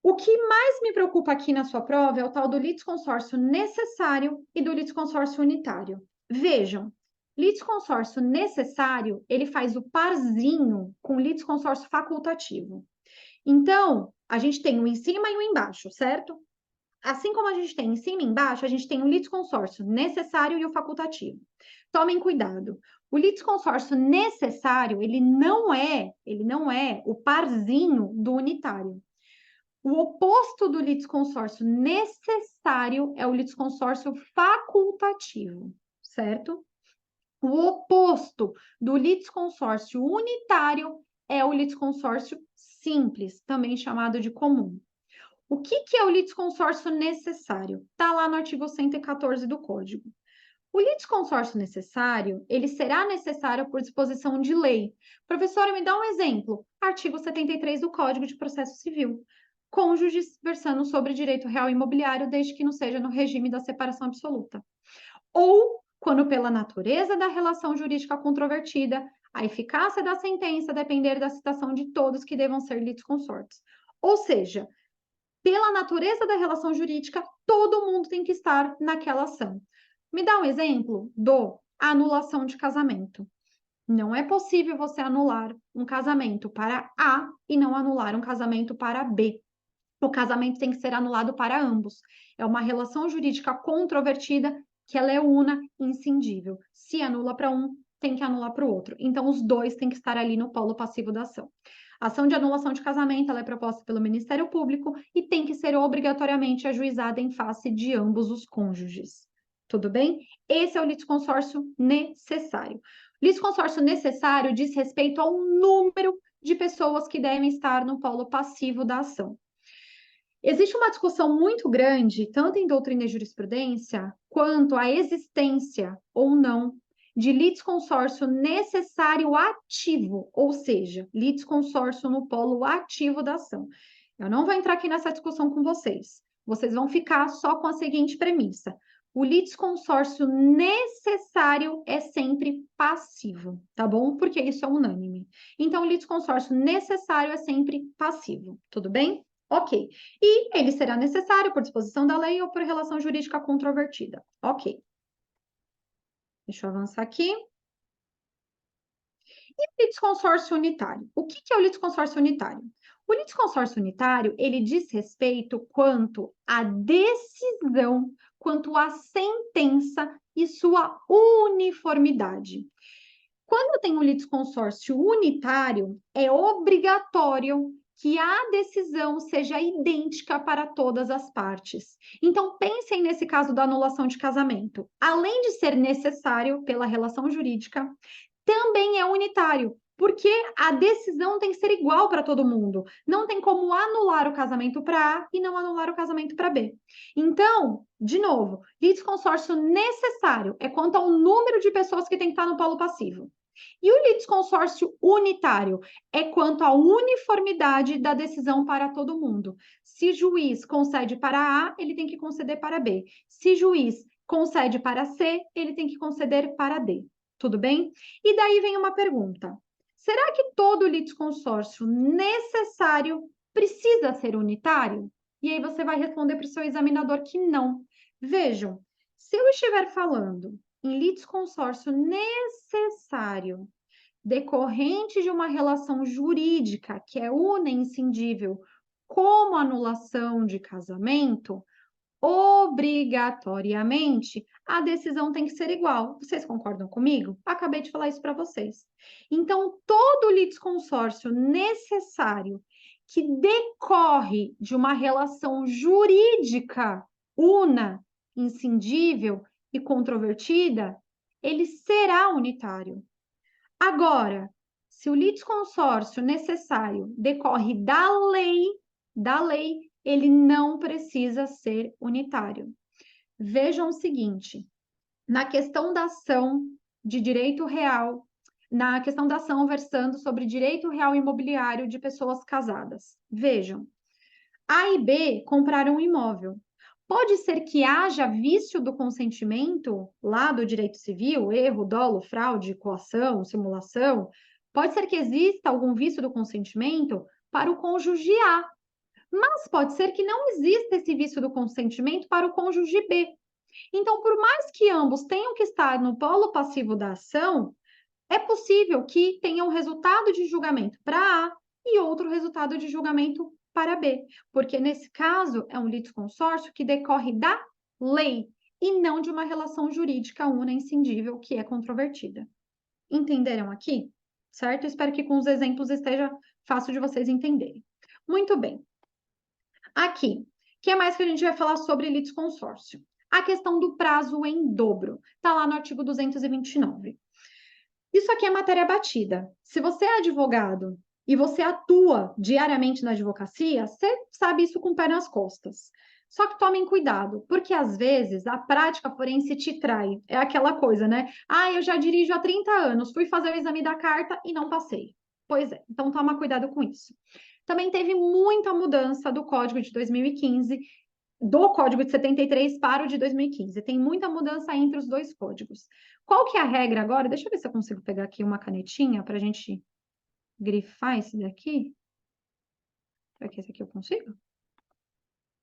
O que mais me preocupa aqui na sua prova é o tal do litisconsórcio necessário e do litisconsórcio unitário. Vejam, litisconsórcio necessário, ele faz o parzinho com o litisconsórcio facultativo. Então, a gente tem o em cima e o embaixo, certo? Assim como a gente tem em cima e embaixo, a gente tem o litisconsórcio necessário e o facultativo. Tomem cuidado. O litisconsórcio necessário, ele não é o parzinho do unitário. O oposto do litisconsórcio necessário é o litisconsórcio facultativo, certo? O oposto do litisconsórcio unitário é o litisconsórcio simples, também chamado de comum. O que é o litisconsórcio necessário? Está lá no artigo 114 do Código. O litisconsórcio necessário, ele será necessário por disposição de lei. Professora, me dá um exemplo. Artigo 73 do Código de Processo Civil. Cônjuges versando sobre direito real imobiliário, desde que não seja no regime da separação absoluta. Ou, quando pela natureza da relação jurídica controvertida, a eficácia da sentença depender da citação de todos que devam ser litisconsortes. Ou seja, pela natureza da relação jurídica, todo mundo tem que estar naquela ação. Me dá um exemplo do anulação de casamento. Não é possível você anular um casamento para A e não anular um casamento para B. O casamento tem que ser anulado para ambos. É uma relação jurídica controvertida que ela é una e inscindível. Se anula para um, tem que anular para o outro. Então, os dois têm que estar ali no polo passivo da ação. A ação de anulação de casamento ela é proposta pelo Ministério Público e tem que ser obrigatoriamente ajuizada em face de ambos os cônjuges. Tudo bem? Esse é o litisconsórcio necessário. Litisconsórcio necessário diz respeito ao número de pessoas que devem estar no polo passivo da ação. Existe uma discussão muito grande, tanto em doutrina e jurisprudência, quanto à existência ou não de litisconsórcio necessário ativo, ou seja, litisconsórcio no polo ativo da ação. Eu não vou entrar aqui nessa discussão com vocês. Vocês vão ficar só com a seguinte premissa: o litisconsórcio necessário é sempre passivo, tá bom? Porque isso é unânime. Então, o litisconsórcio necessário é sempre passivo, tudo bem? Ok. E ele será necessário por disposição da lei ou por relação jurídica controvertida. Ok. Deixa eu avançar aqui. E o litisconsórcio unitário? O que é o litisconsórcio unitário? O litisconsórcio unitário, ele diz respeito quanto à decisão, quanto à sentença e sua uniformidade. Quando tem um litisconsórcio unitário, é obrigatório que a decisão seja idêntica para todas as partes. Então, pensem nesse caso da anulação de casamento. Além de ser necessário pela relação jurídica, também é unitário, porque a decisão tem que ser igual para todo mundo. Não tem como anular o casamento para A e não anular o casamento para B. Então, de novo, litisconsórcio necessário é quanto ao número de pessoas que tem que estar no polo passivo. E o litisconsórcio unitário é quanto à uniformidade da decisão para todo mundo. Se juiz concede para A, ele tem que conceder para B. Se juiz concede para C, ele tem que conceder para D. Tudo bem? E daí vem uma pergunta. Será que todo litisconsórcio necessário precisa ser unitário? E aí você vai responder para o seu examinador que não. Vejam, se eu estiver falando em litisconsórcio necessário, decorrente de uma relação jurídica que é una e inscindível, como anulação de casamento, obrigatoriamente a decisão tem que ser igual. Vocês concordam comigo? Acabei de falar isso para vocês. Então, todo litisconsórcio necessário que decorre de uma relação jurídica una inscindível e controvertida, ele será unitário. Agora, se o litisconsórcio necessário decorre da lei, ele não precisa ser unitário. Vejam o seguinte, na questão da ação de direito real, na questão da ação versando sobre direito real imobiliário de pessoas casadas. Vejam, A e B compraram um imóvel. Pode ser que haja vício do consentimento lá do direito civil, erro, dolo, fraude, coação, simulação. Pode ser que exista algum vício do consentimento para o cônjuge A, mas pode ser que não exista esse vício do consentimento para o cônjuge B. Então, por mais que ambos tenham que estar no polo passivo da ação, é possível que tenha um resultado de julgamento para A e outro resultado de julgamento para B, porque nesse caso é um litisconsórcio que decorre da lei e não de uma relação jurídica una inscindível que é controvertida. Entenderam aqui? Certo? Espero que com os exemplos esteja fácil de vocês entenderem. Muito bem. Aqui, o que mais que a gente vai falar sobre litisconsórcio? A questão do prazo em dobro. Está lá no artigo 229. Isso aqui é matéria batida. Se você é advogado e você atua diariamente na advocacia, você sabe isso com o pé nas costas. Só que tomem cuidado, porque às vezes a prática forense te trai. É aquela coisa, né? Ah, eu já dirijo há 30 anos, fui fazer o exame da carta e não passei. Pois é, então toma cuidado com isso. Também teve muita mudança do Código de 2015, do Código de 73 para o de 2015. Tem muita mudança entre os dois códigos. Qual que é a regra agora? Deixa eu ver se eu consigo pegar aqui uma canetinha para a gente grifar esse daqui. Será que esse aqui eu consigo?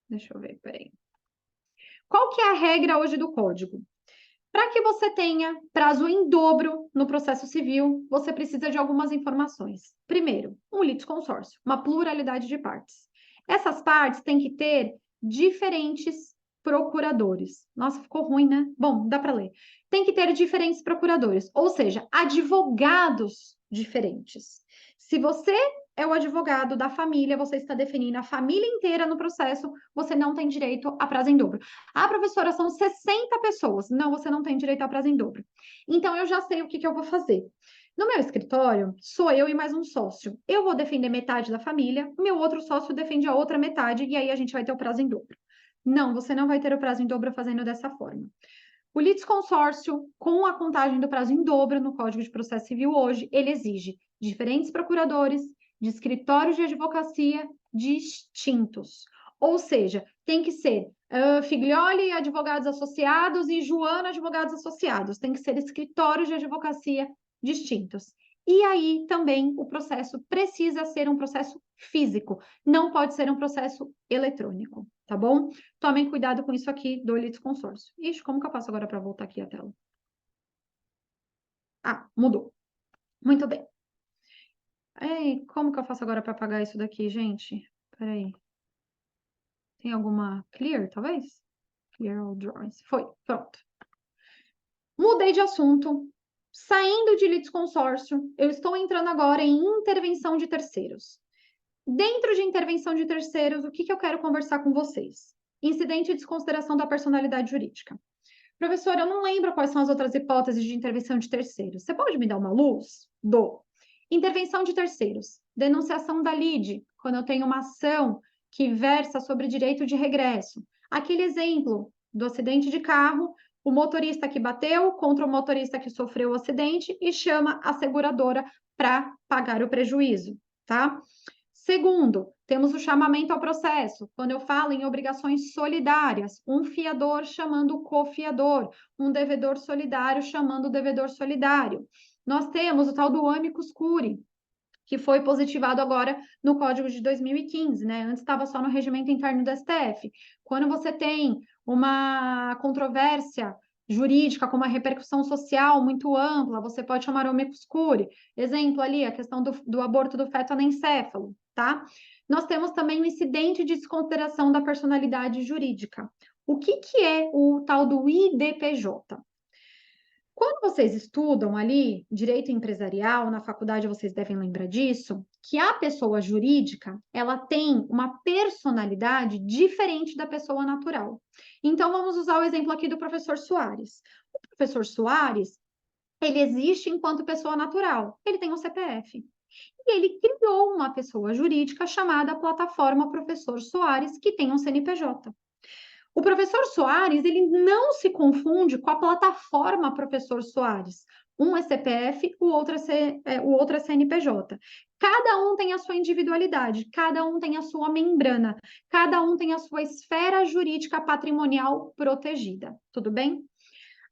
Deixa eu ver, peraí. Qual que é a regra hoje do código? Para que você tenha prazo em dobro no processo civil, você precisa de algumas informações. Primeiro, um litisconsórcio, uma pluralidade de partes. Essas partes têm que ter diferentes procuradores. Nossa, ficou ruim, né? Bom, dá para ler. Tem que ter diferentes procuradores, ou seja, advogados diferentes. Se você é o advogado da família, você está definindo a família inteira no processo, você não tem direito a prazo em dobro. Ah, professora, são 60 pessoas. Não, você não tem direito a prazo em dobro. Então, eu já sei o que eu vou fazer. No meu escritório, sou eu e mais um sócio. Eu vou defender metade da família, o meu outro sócio defende a outra metade, e aí a gente vai ter o prazo em dobro. Não, você não vai ter o prazo em dobro fazendo dessa forma. O litisconsórcio, com a contagem do prazo em dobro no Código de Processo Civil hoje, ele exige diferentes procuradores de escritórios de advocacia distintos. Ou seja, tem que ser Figlioli advogados associados e Joana advogados associados. Tem que ser escritórios de advocacia distintos. E aí também o processo precisa ser um processo físico, não pode ser um processo eletrônico, tá bom? Tomem cuidado com isso aqui do litisconsórcio. Ixi, como que eu faço agora para voltar aqui a tela? Ah, mudou. Muito bem. Ei, como que eu faço agora para apagar isso daqui, gente? Peraí. Tem alguma clear, talvez? Clear all drawings. Foi, pronto. Mudei de assunto. Saindo de litisconsórcio, eu estou entrando agora em intervenção de terceiros. Dentro de intervenção de terceiros, o que eu quero conversar com vocês? Incidente de desconsideração da personalidade jurídica. Professora, eu não lembro quais são as outras hipóteses de intervenção de terceiros. Você pode me dar uma luz? Dou. Intervenção de terceiros. Denunciação da lide, quando eu tenho uma ação que versa sobre direito de regresso. Aquele exemplo do acidente de carro, o motorista que bateu contra o motorista que sofreu o acidente e chama a seguradora para pagar o prejuízo, tá? Segundo, temos o chamamento ao processo, quando eu falo em obrigações solidárias, um fiador chamando o cofiador, um devedor solidário chamando o devedor solidário. Nós temos o tal do amicus curiae, que foi positivado agora no Código de 2015, né? Antes estava só no regimento interno do STF. Quando você tem uma controvérsia jurídica com uma repercussão social muito ampla, você pode chamar o amicus curiae. Exemplo ali, a questão do aborto do feto anencéfalo, tá? Nós temos também o incidente de desconsideração da personalidade jurídica. O que é o tal do IDPJ? Quando vocês estudam ali direito empresarial, na faculdade vocês devem lembrar disso, que a pessoa jurídica, ela tem uma personalidade diferente da pessoa natural. Então, vamos usar o exemplo aqui do professor Soares. O professor Soares, ele existe enquanto pessoa natural, ele tem um CPF. E ele criou uma pessoa jurídica chamada Plataforma Professor Soares, que tem um CNPJ. O professor Soares, ele não se confunde com a plataforma Professor Soares. Um é CPF, o outro é CNPJ. Cada um tem a sua individualidade, cada um tem a sua membrana, cada um tem a sua esfera jurídica patrimonial protegida. Tudo bem?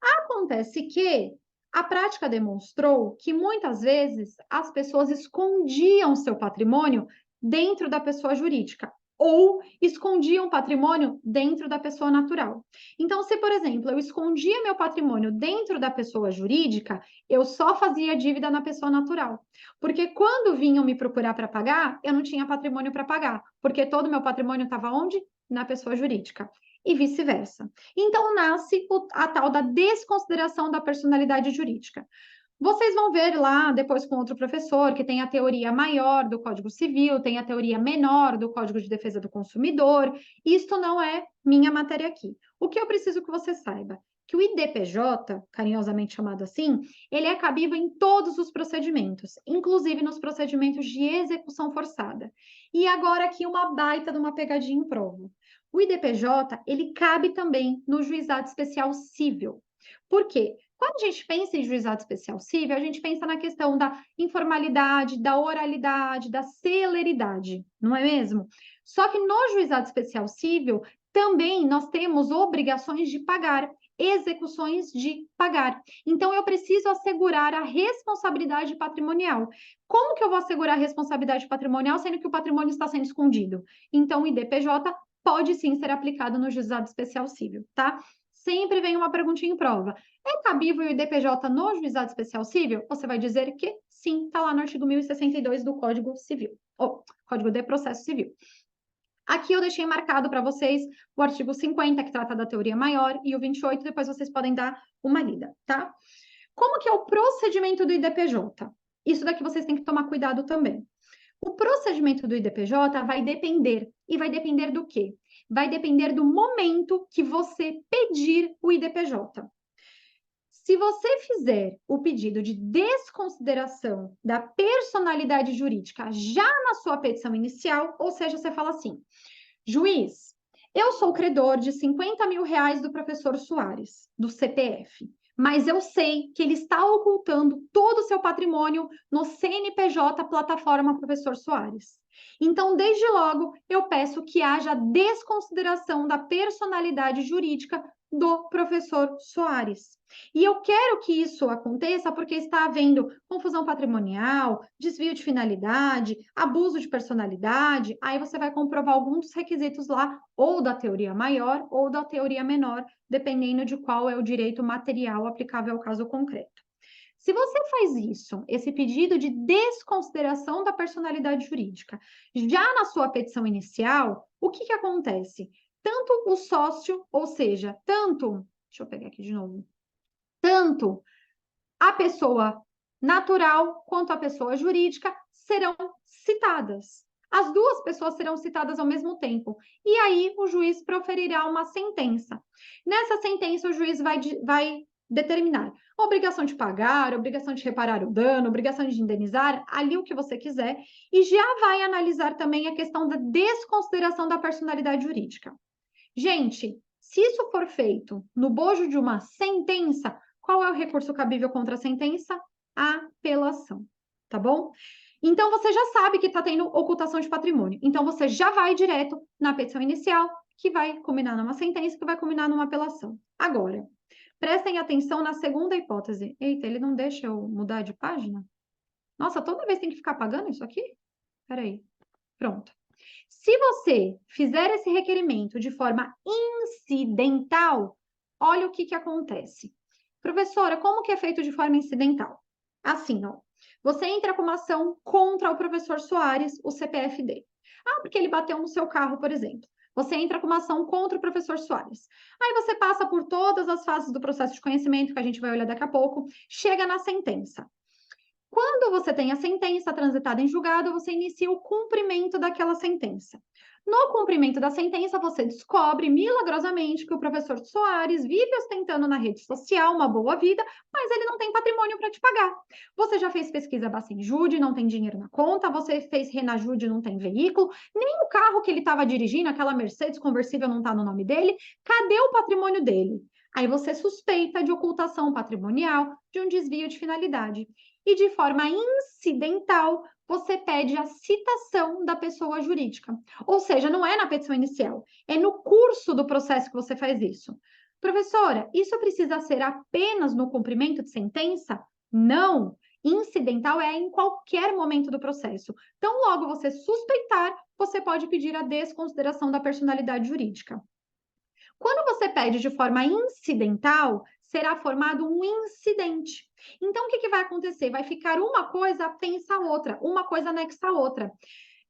Acontece que a prática demonstrou que muitas vezes as pessoas escondiam seu patrimônio dentro da pessoa jurídica ou escondiam patrimônio dentro da pessoa natural. Então, se, por exemplo, eu escondia meu patrimônio dentro da pessoa jurídica, eu só fazia dívida na pessoa natural. Porque quando vinham me procurar para pagar, eu não tinha patrimônio para pagar, porque todo o meu patrimônio estava onde? Na pessoa jurídica. E vice-versa. Então, nasce a tal da desconsideração da personalidade jurídica. Vocês vão ver lá depois com outro professor que tem a teoria maior do Código Civil, tem a teoria menor do Código de Defesa do Consumidor. Isto não é minha matéria aqui. O que eu preciso que você saiba? Que o IDPJ, carinhosamente chamado assim, ele é cabível em todos os procedimentos, inclusive nos procedimentos de execução forçada. E agora aqui uma baita de uma pegadinha em prova. O IDPJ, ele cabe também no juizado especial civil. Por quê? Quando a gente pensa em juizado especial civil, a gente pensa na questão da informalidade, da oralidade, da celeridade, não é mesmo? Só que no juizado especial civil, também nós temos obrigações de pagar, execuções de pagar. Então, eu preciso assegurar a responsabilidade patrimonial. Como que eu vou assegurar a responsabilidade patrimonial, sendo que o patrimônio está sendo escondido? Então, o IDPJ pode sim ser aplicado no juizado especial civil, tá? Sempre vem uma perguntinha em prova. É cabível o IDPJ no juizado especial civil? Você vai dizer que sim, está lá no artigo 1062 do Código Civil, ou Código de Processo Civil. Aqui eu deixei marcado para vocês o artigo 50, que trata da teoria maior, e o 28, depois vocês podem dar uma lida, tá? Como que é o procedimento do IDPJ? Isso daqui vocês têm que tomar cuidado também. O procedimento do IDPJ vai depender. E vai depender do quê? Vai depender do momento que você pedir o IDPJ. Se você fizer o pedido de desconsideração da personalidade jurídica já na sua petição inicial, ou seja, você fala assim, juiz, eu sou credor de 50 mil reais do professor Soares, do CPF, mas eu sei que ele está ocultando todo o seu patrimônio no CNPJ plataforma professor Soares. Então, desde logo, eu peço que haja desconsideração da personalidade jurídica do professor Soares. E eu quero que isso aconteça porque está havendo confusão patrimonial, desvio de finalidade, abuso de personalidade. Aí você vai comprovar alguns dos requisitos lá, ou da teoria maior ou da teoria menor, dependendo de qual é o direito material aplicável ao caso concreto. Se você faz isso, esse pedido de desconsideração da personalidade jurídica, já na sua petição inicial, o que acontece? Tanto o sócio, ou seja, deixa eu pegar aqui de novo, tanto a pessoa natural quanto a pessoa jurídica serão citadas. As duas pessoas serão citadas ao mesmo tempo. E aí o juiz proferirá uma sentença. Nessa sentença, o juiz vai determinar obrigação de pagar, obrigação de reparar o dano, obrigação de indenizar, ali o que você quiser, e já vai analisar também a questão da desconsideração da personalidade jurídica. Gente, se isso for feito no bojo de uma sentença, qual é o recurso cabível contra a sentença? Apelação, tá bom? Então, você já sabe que está tendo ocultação de patrimônio. Então, você já vai direto na petição inicial, que vai culminar numa sentença, que vai culminar numa apelação. Agora, prestem atenção na segunda hipótese. Eita, ele não deixa eu mudar de página? Nossa, toda vez tem que ficar apagando isso aqui? Peraí. Pronto. Se você fizer esse requerimento de forma incidental, olha o que acontece. Professora, como que é feito de forma incidental? Assim, ó. Você entra com uma ação contra o professor Soares, o CPF dele. Ah, porque ele bateu no seu carro, por exemplo. Você entra com uma ação contra o professor Soares. Aí você passa por todas as fases do processo de conhecimento, que a gente vai olhar daqui a pouco, chega na sentença. Quando você tem a sentença transitada em julgado, você inicia o cumprimento daquela sentença. No cumprimento da sentença, você descobre milagrosamente que o professor Soares vive ostentando na rede social uma boa vida, mas ele não tem patrimônio para te pagar. Você já fez pesquisa Bacenjude, não tem dinheiro na conta, você fez Renajude, não tem veículo, nem o carro que ele estava dirigindo, aquela Mercedes conversível, não está no nome dele. Cadê o patrimônio dele? Aí você suspeita de ocultação patrimonial, de um desvio de finalidade. E de forma incidental, você pede a citação da pessoa jurídica. Ou seja, não é na petição inicial, é no curso do processo que você faz isso. Professora, isso precisa ser apenas no cumprimento de sentença? Não. Incidental é em qualquer momento do processo. Então, logo você suspeitar, você pode pedir a desconsideração da personalidade jurídica. Quando você pede de forma incidental, será formado um incidente. Então, o que vai acontecer? Vai ficar uma coisa pensa a outra, uma coisa anexa a outra.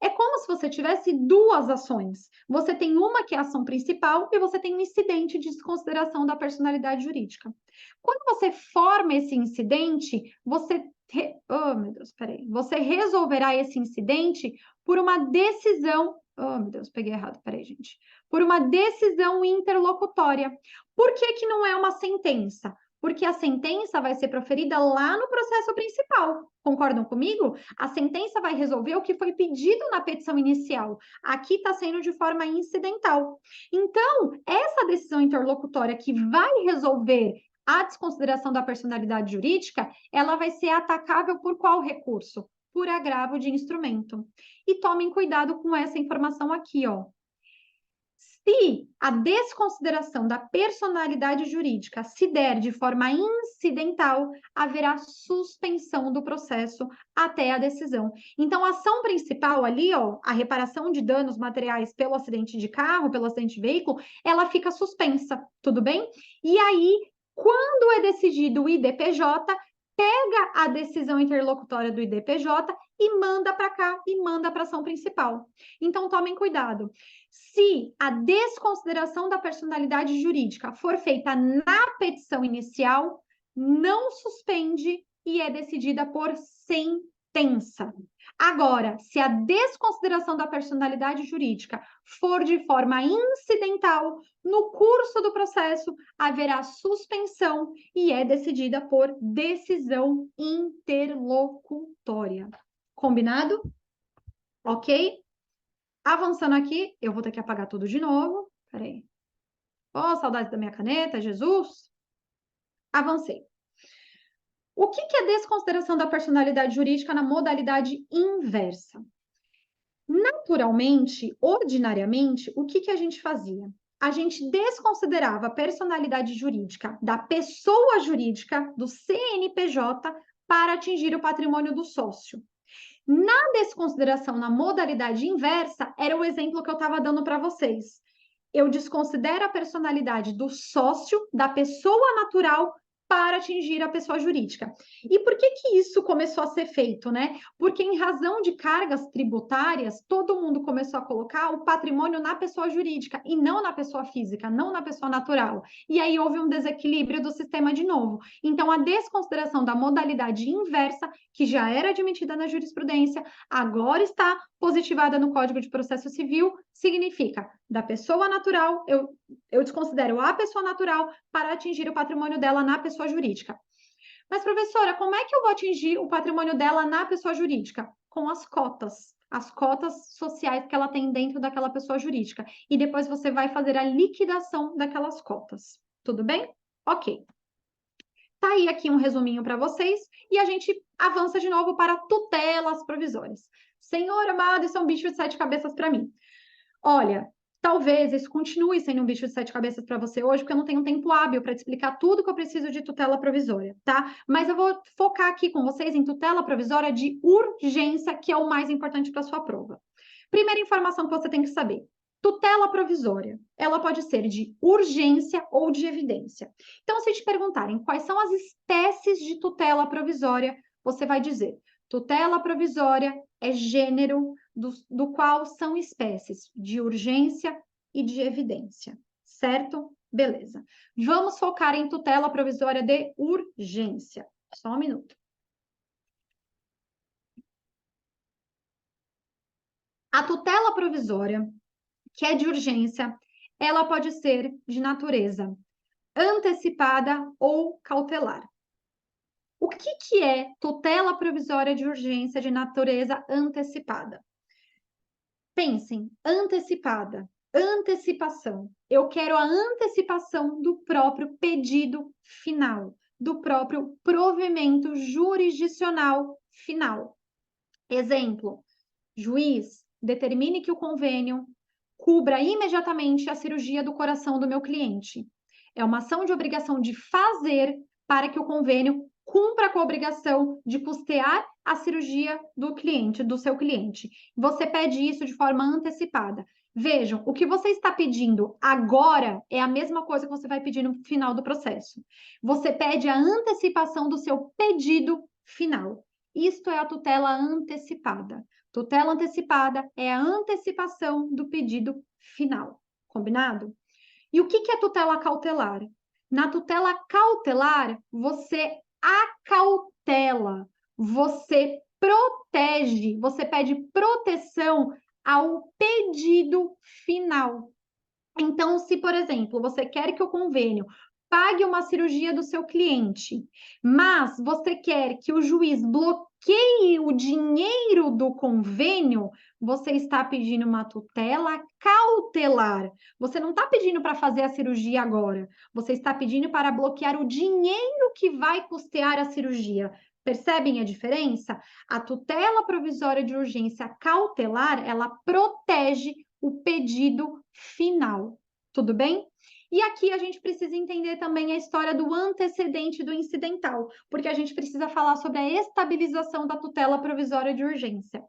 É como se você tivesse duas ações. Você tem uma que é a ação principal e você tem um incidente de desconsideração da personalidade jurídica. Quando você forma esse incidente, oh, meu Deus, peraí. Você resolverá esse incidente por uma decisão. Oh, meu Deus, peguei errado, peraí, gente. Por uma decisão interlocutória. Por que que não é uma sentença? Porque a sentença vai ser proferida lá no processo principal. Concordam comigo? A sentença vai resolver o que foi pedido na petição inicial. Aqui está sendo de forma incidental. Então, essa decisão interlocutória que vai resolver a desconsideração da personalidade jurídica, ela vai ser atacável por qual recurso? Por agravo de instrumento. E tomem cuidado com essa informação aqui, ó. Se a desconsideração da personalidade jurídica se der de forma incidental, haverá suspensão do processo até a decisão. Então, a ação principal ali, ó, a reparação de danos materiais pelo acidente de carro, pelo acidente de veículo, ela fica suspensa, tudo bem? E aí, quando é decidido o IDPJ, pega a decisão interlocutória do IDPJ e manda para cá e manda para a ação principal. Então, tomem cuidado. Se a desconsideração da personalidade jurídica for feita na petição inicial, não suspende e é decidida por sentença. Agora, se a desconsideração da personalidade jurídica for de forma incidental, no curso do processo haverá suspensão e é decidida por decisão interlocutória. Combinado? Ok? Avançando aqui, eu vou ter que apagar tudo de novo. Peraí. Oh, saudade da minha caneta, Jesus. Avancei. O que é desconsideração da personalidade jurídica na modalidade inversa? Naturalmente, ordinariamente, o que a gente fazia? A gente desconsiderava a personalidade jurídica da pessoa jurídica, do CNPJ, para atingir o patrimônio do sócio. Na desconsideração na modalidade inversa, era o exemplo que eu estava dando para vocês. Eu desconsidero a personalidade do sócio, da pessoa natural, para atingir a pessoa jurídica. E por que isso começou a ser feito, né? Porque em razão de cargas tributárias, todo mundo começou a colocar o patrimônio na pessoa jurídica e não na pessoa física, não na pessoa natural. E aí houve um desequilíbrio do sistema de novo. Então, a desconsideração da modalidade inversa, que já era admitida na jurisprudência, agora está positivada no Código de Processo Civil, significa da pessoa natural, eu desconsidero a pessoa natural para atingir o patrimônio dela na pessoa jurídica. Mas, professora, como é que eu vou atingir o patrimônio dela na pessoa jurídica? Com as cotas sociais que ela tem dentro daquela pessoa jurídica. E depois você vai fazer a liquidação daquelas cotas. Tudo bem? Ok. Tá aí aqui um resuminho para vocês e a gente avança de novo para tutelas provisórias. Senhor amado, isso é um bicho de 7 cabeças para mim. Olha, talvez isso continue sendo um bicho de 7 cabeças para você hoje, porque eu não tenho um tempo hábil para te explicar tudo que eu preciso de tutela provisória, tá? Mas eu vou focar aqui com vocês em tutela provisória de urgência, que é o mais importante para sua prova. Primeira informação que você tem que saber. Tutela provisória, ela pode ser de urgência ou de evidência. Então, se te perguntarem quais são as espécies de tutela provisória, você vai dizer: tutela provisória é gênero do qual são espécies de urgência e de evidência, certo? Beleza. Vamos focar em tutela provisória de urgência. Só um minuto. A tutela provisória, que é de urgência, ela pode ser de natureza antecipada ou cautelar. O que é tutela provisória de urgência de natureza antecipada? Pensem, antecipada, antecipação. Eu quero a antecipação do próprio pedido final, do próprio provimento jurisdicional final. Exemplo, juiz, determine que o convênio cubra imediatamente a cirurgia do coração do meu cliente. É uma ação de obrigação de fazer para que o convênio cumpra com a obrigação de custear a cirurgia do cliente, do seu cliente. Você pede isso de forma antecipada. Vejam, o que você está pedindo agora é a mesma coisa que você vai pedir no final do processo. Você pede a antecipação do seu pedido final. Isto é a tutela antecipada. Tutela antecipada é a antecipação do pedido final. Combinado? E o que é tutela cautelar? Na tutela cautelar, você acautela, você protege, você pede proteção ao pedido final. Então, se, por exemplo, você quer que o convênio pague uma cirurgia do seu cliente, mas você quer que o juiz bloqueie o dinheiro do convênio, você está pedindo uma tutela cautelar. Você não está pedindo para fazer a cirurgia agora, você está pedindo para bloquear o dinheiro que vai custear a cirurgia. Percebem a diferença? A tutela provisória de urgência cautelar, ela protege o pedido final. Tudo bem? E aqui a gente precisa entender também a história do antecedente do incidental, porque a gente precisa falar sobre a estabilização da tutela provisória de urgência.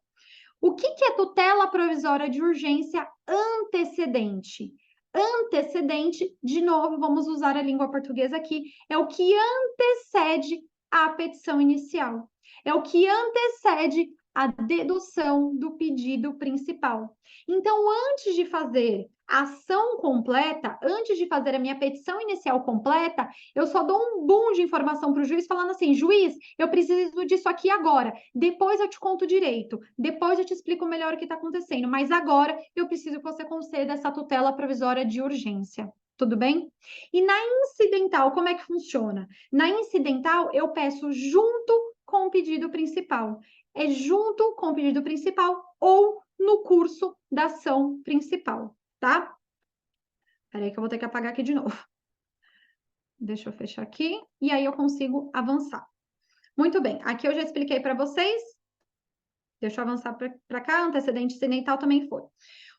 O que é tutela provisória de urgência antecedente? Antecedente, de novo, vamos usar a língua portuguesa aqui, é o que antecede a petição inicial. É o que antecede a dedução do pedido principal. Então, antes de fazer a ação completa, antes de fazer a minha petição inicial completa, eu só dou um boom de informação para o juiz, falando assim: juiz, eu preciso disso aqui agora, depois eu te conto direito, depois eu te explico melhor o que está acontecendo, mas agora eu preciso que você conceda essa tutela provisória de urgência. Tudo bem? E na incidental, como é que funciona? Na incidental, eu peço junto com o pedido principal. É junto com o pedido principal ou no curso da ação principal, tá? Peraí que eu vou ter que apagar aqui de novo. Deixa eu fechar aqui e aí eu consigo avançar. Muito bem, aqui eu já expliquei para vocês. Deixa eu avançar para cá, antecedente incidental também foi.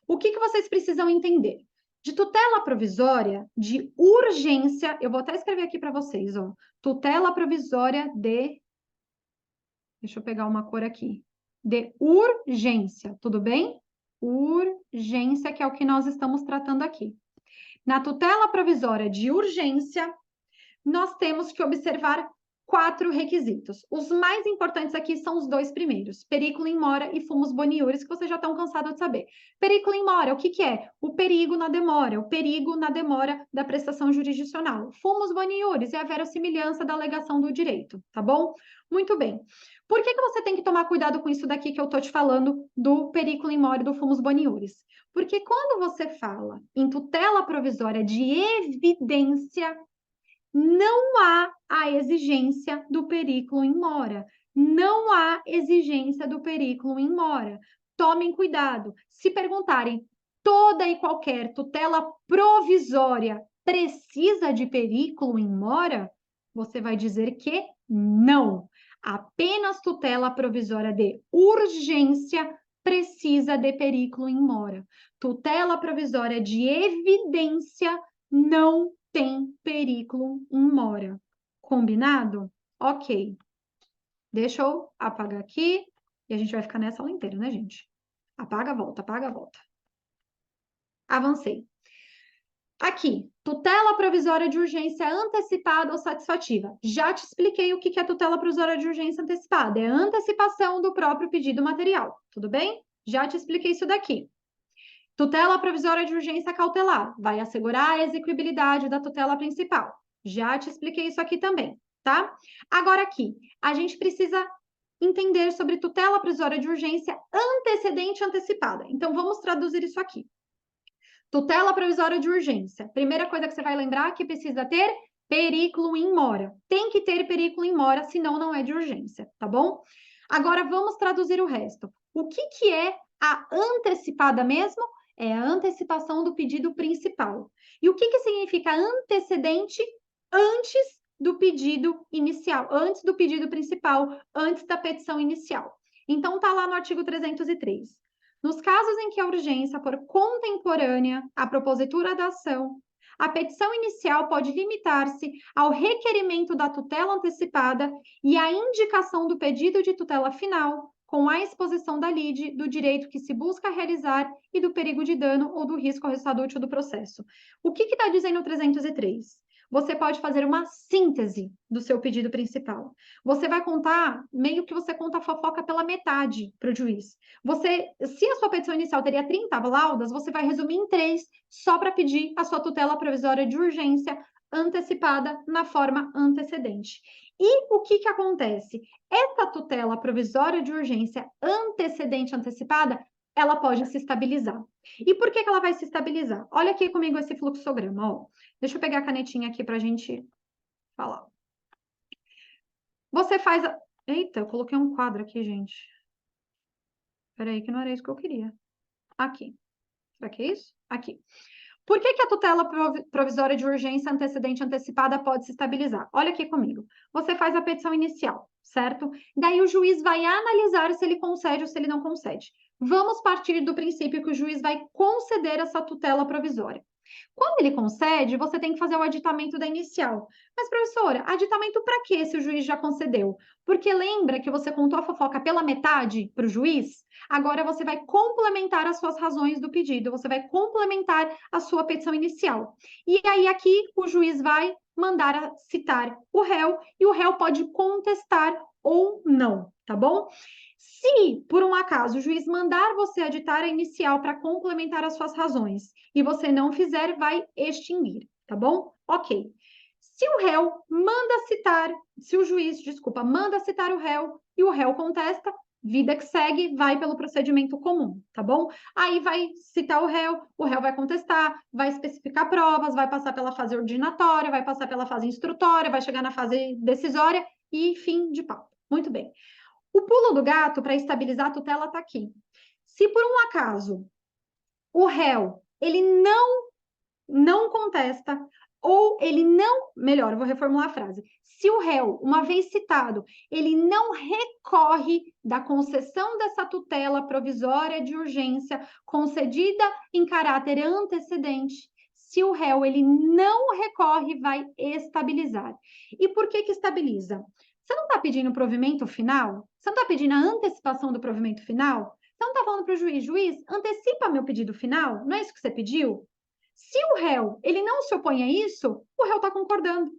O que vocês precisam entender? De tutela provisória de urgência, eu vou até escrever aqui para vocês, ó. Tutela provisória de... Deixa eu pegar uma cor aqui. De urgência, tudo bem? Urgência, que é o que nós estamos tratando aqui. Na tutela provisória de urgência, nós temos que observar 4 requisitos. Os mais importantes aqui são os 2 primeiros, periculum in mora e fumus boniuris, que vocês já estão cansados de saber. Periculum in mora, o que é? O perigo na demora, o perigo na demora da prestação jurisdicional. Fumus boniuris é a verossimilhança da alegação do direito, tá bom? Muito bem. Por que você tem que tomar cuidado com isso daqui que eu estou te falando do periculum in mora e do fumus boniuris? Porque quando você fala em tutela provisória de evidência, não há a exigência do periculum in mora. Não há exigência do periculum in mora. Tomem cuidado. Se perguntarem, toda e qualquer tutela provisória precisa de periculum in mora? Você vai dizer que não. Apenas tutela provisória de urgência precisa de periculum in mora. Tutela provisória de evidência não tem periculum in mora. Combinado? Ok. Deixa eu apagar aqui e a gente vai ficar nessa aula inteira, né, gente? Apaga, volta, apaga, volta. Avancei. Aqui, tutela provisória de urgência antecipada ou satisfativa. Já te expliquei o que é tutela provisória de urgência antecipada. É a antecipação do próprio pedido material, tudo bem? Já te expliquei isso daqui. Tutela provisória de urgência cautelar vai assegurar a execuibilidade da tutela principal. Já te expliquei isso aqui também, tá? Agora aqui, a gente precisa entender sobre tutela provisória de urgência antecedente antecipada. Então, vamos traduzir isso aqui. Tutela provisória de urgência. Primeira coisa que você vai lembrar é que precisa ter perículo in mora. Tem que ter perículo in mora, senão não é de urgência, tá bom? Agora, vamos traduzir o resto. O que é a antecipada mesmo? É a antecipação do pedido principal. E o que significa antecedente antes do pedido inicial, antes do pedido principal, antes da petição inicial? Então, tá lá no artigo 303. Nos casos em que a urgência for contemporânea à propositura da ação, a petição inicial pode limitar-se ao requerimento da tutela antecipada e à indicação do pedido de tutela final, com a exposição da lide, do direito que se busca realizar e do perigo de dano ou do risco ao resultado útil do processo. O que está dizendo o 303? Você pode fazer uma síntese do seu pedido principal. Você vai contar, meio que você conta a fofoca pela metade para o juiz. Se a sua petição inicial teria 30 laudas, você vai resumir em 3, só para pedir a sua tutela provisória de urgência antecipada na forma antecedente. E o que acontece? Essa tutela provisória de urgência antecedente antecipada, ela pode se estabilizar. E por que ela vai se estabilizar? Olha aqui comigo esse fluxograma, ó. Deixa eu pegar a canetinha aqui para a gente falar. Você faz a... Eita, eu coloquei um quadro aqui, gente. Peraí, que não era isso que eu queria. Aqui. Será que é isso? Aqui. Por que a tutela provisória de urgência antecedente antecipada pode se estabilizar? Olha aqui comigo. Você faz a petição inicial, certo? Daí o juiz vai analisar se ele concede ou se ele não concede. Vamos partir do princípio que o juiz vai conceder essa tutela provisória. Quando ele concede, você tem que fazer o aditamento da inicial. Mas, professora, aditamento para quê se o juiz já concedeu? Porque lembra que você contou a fofoca pela metade para o juiz? Agora você vai complementar as suas razões do pedido, você vai complementar a sua petição inicial. E aí aqui o juiz vai mandar citar o réu e o réu pode contestar ou não, tá bom? Se, por um acaso, o juiz mandar você aditar a inicial para complementar as suas razões e você não fizer, vai extinguir, tá bom? Ok. Se o réu manda citar, se o juiz, desculpa, manda citar o réu e o réu contesta, vida que segue, vai pelo procedimento comum, tá bom? Aí vai citar o réu vai contestar, vai especificar provas, vai passar pela fase ordinatória, vai passar pela fase instrutória, vai chegar na fase decisória e fim de papo. Muito bem. O pulo do gato para estabilizar a tutela está aqui. Se por um acaso o réu ele não contesta ou ele não, melhor, eu vou reformular a frase. Se o réu, uma vez citado, ele não recorre da concessão dessa tutela provisória de urgência concedida em caráter antecedente, se o réu ele não recorre, vai estabilizar. E por que estabiliza? Você não está pedindo o provimento final? Você não está pedindo a antecipação do provimento final? Você não está falando para o juiz, antecipa meu pedido final? Não é isso que você pediu? Se o réu ele não se opõe a isso, o réu está concordando.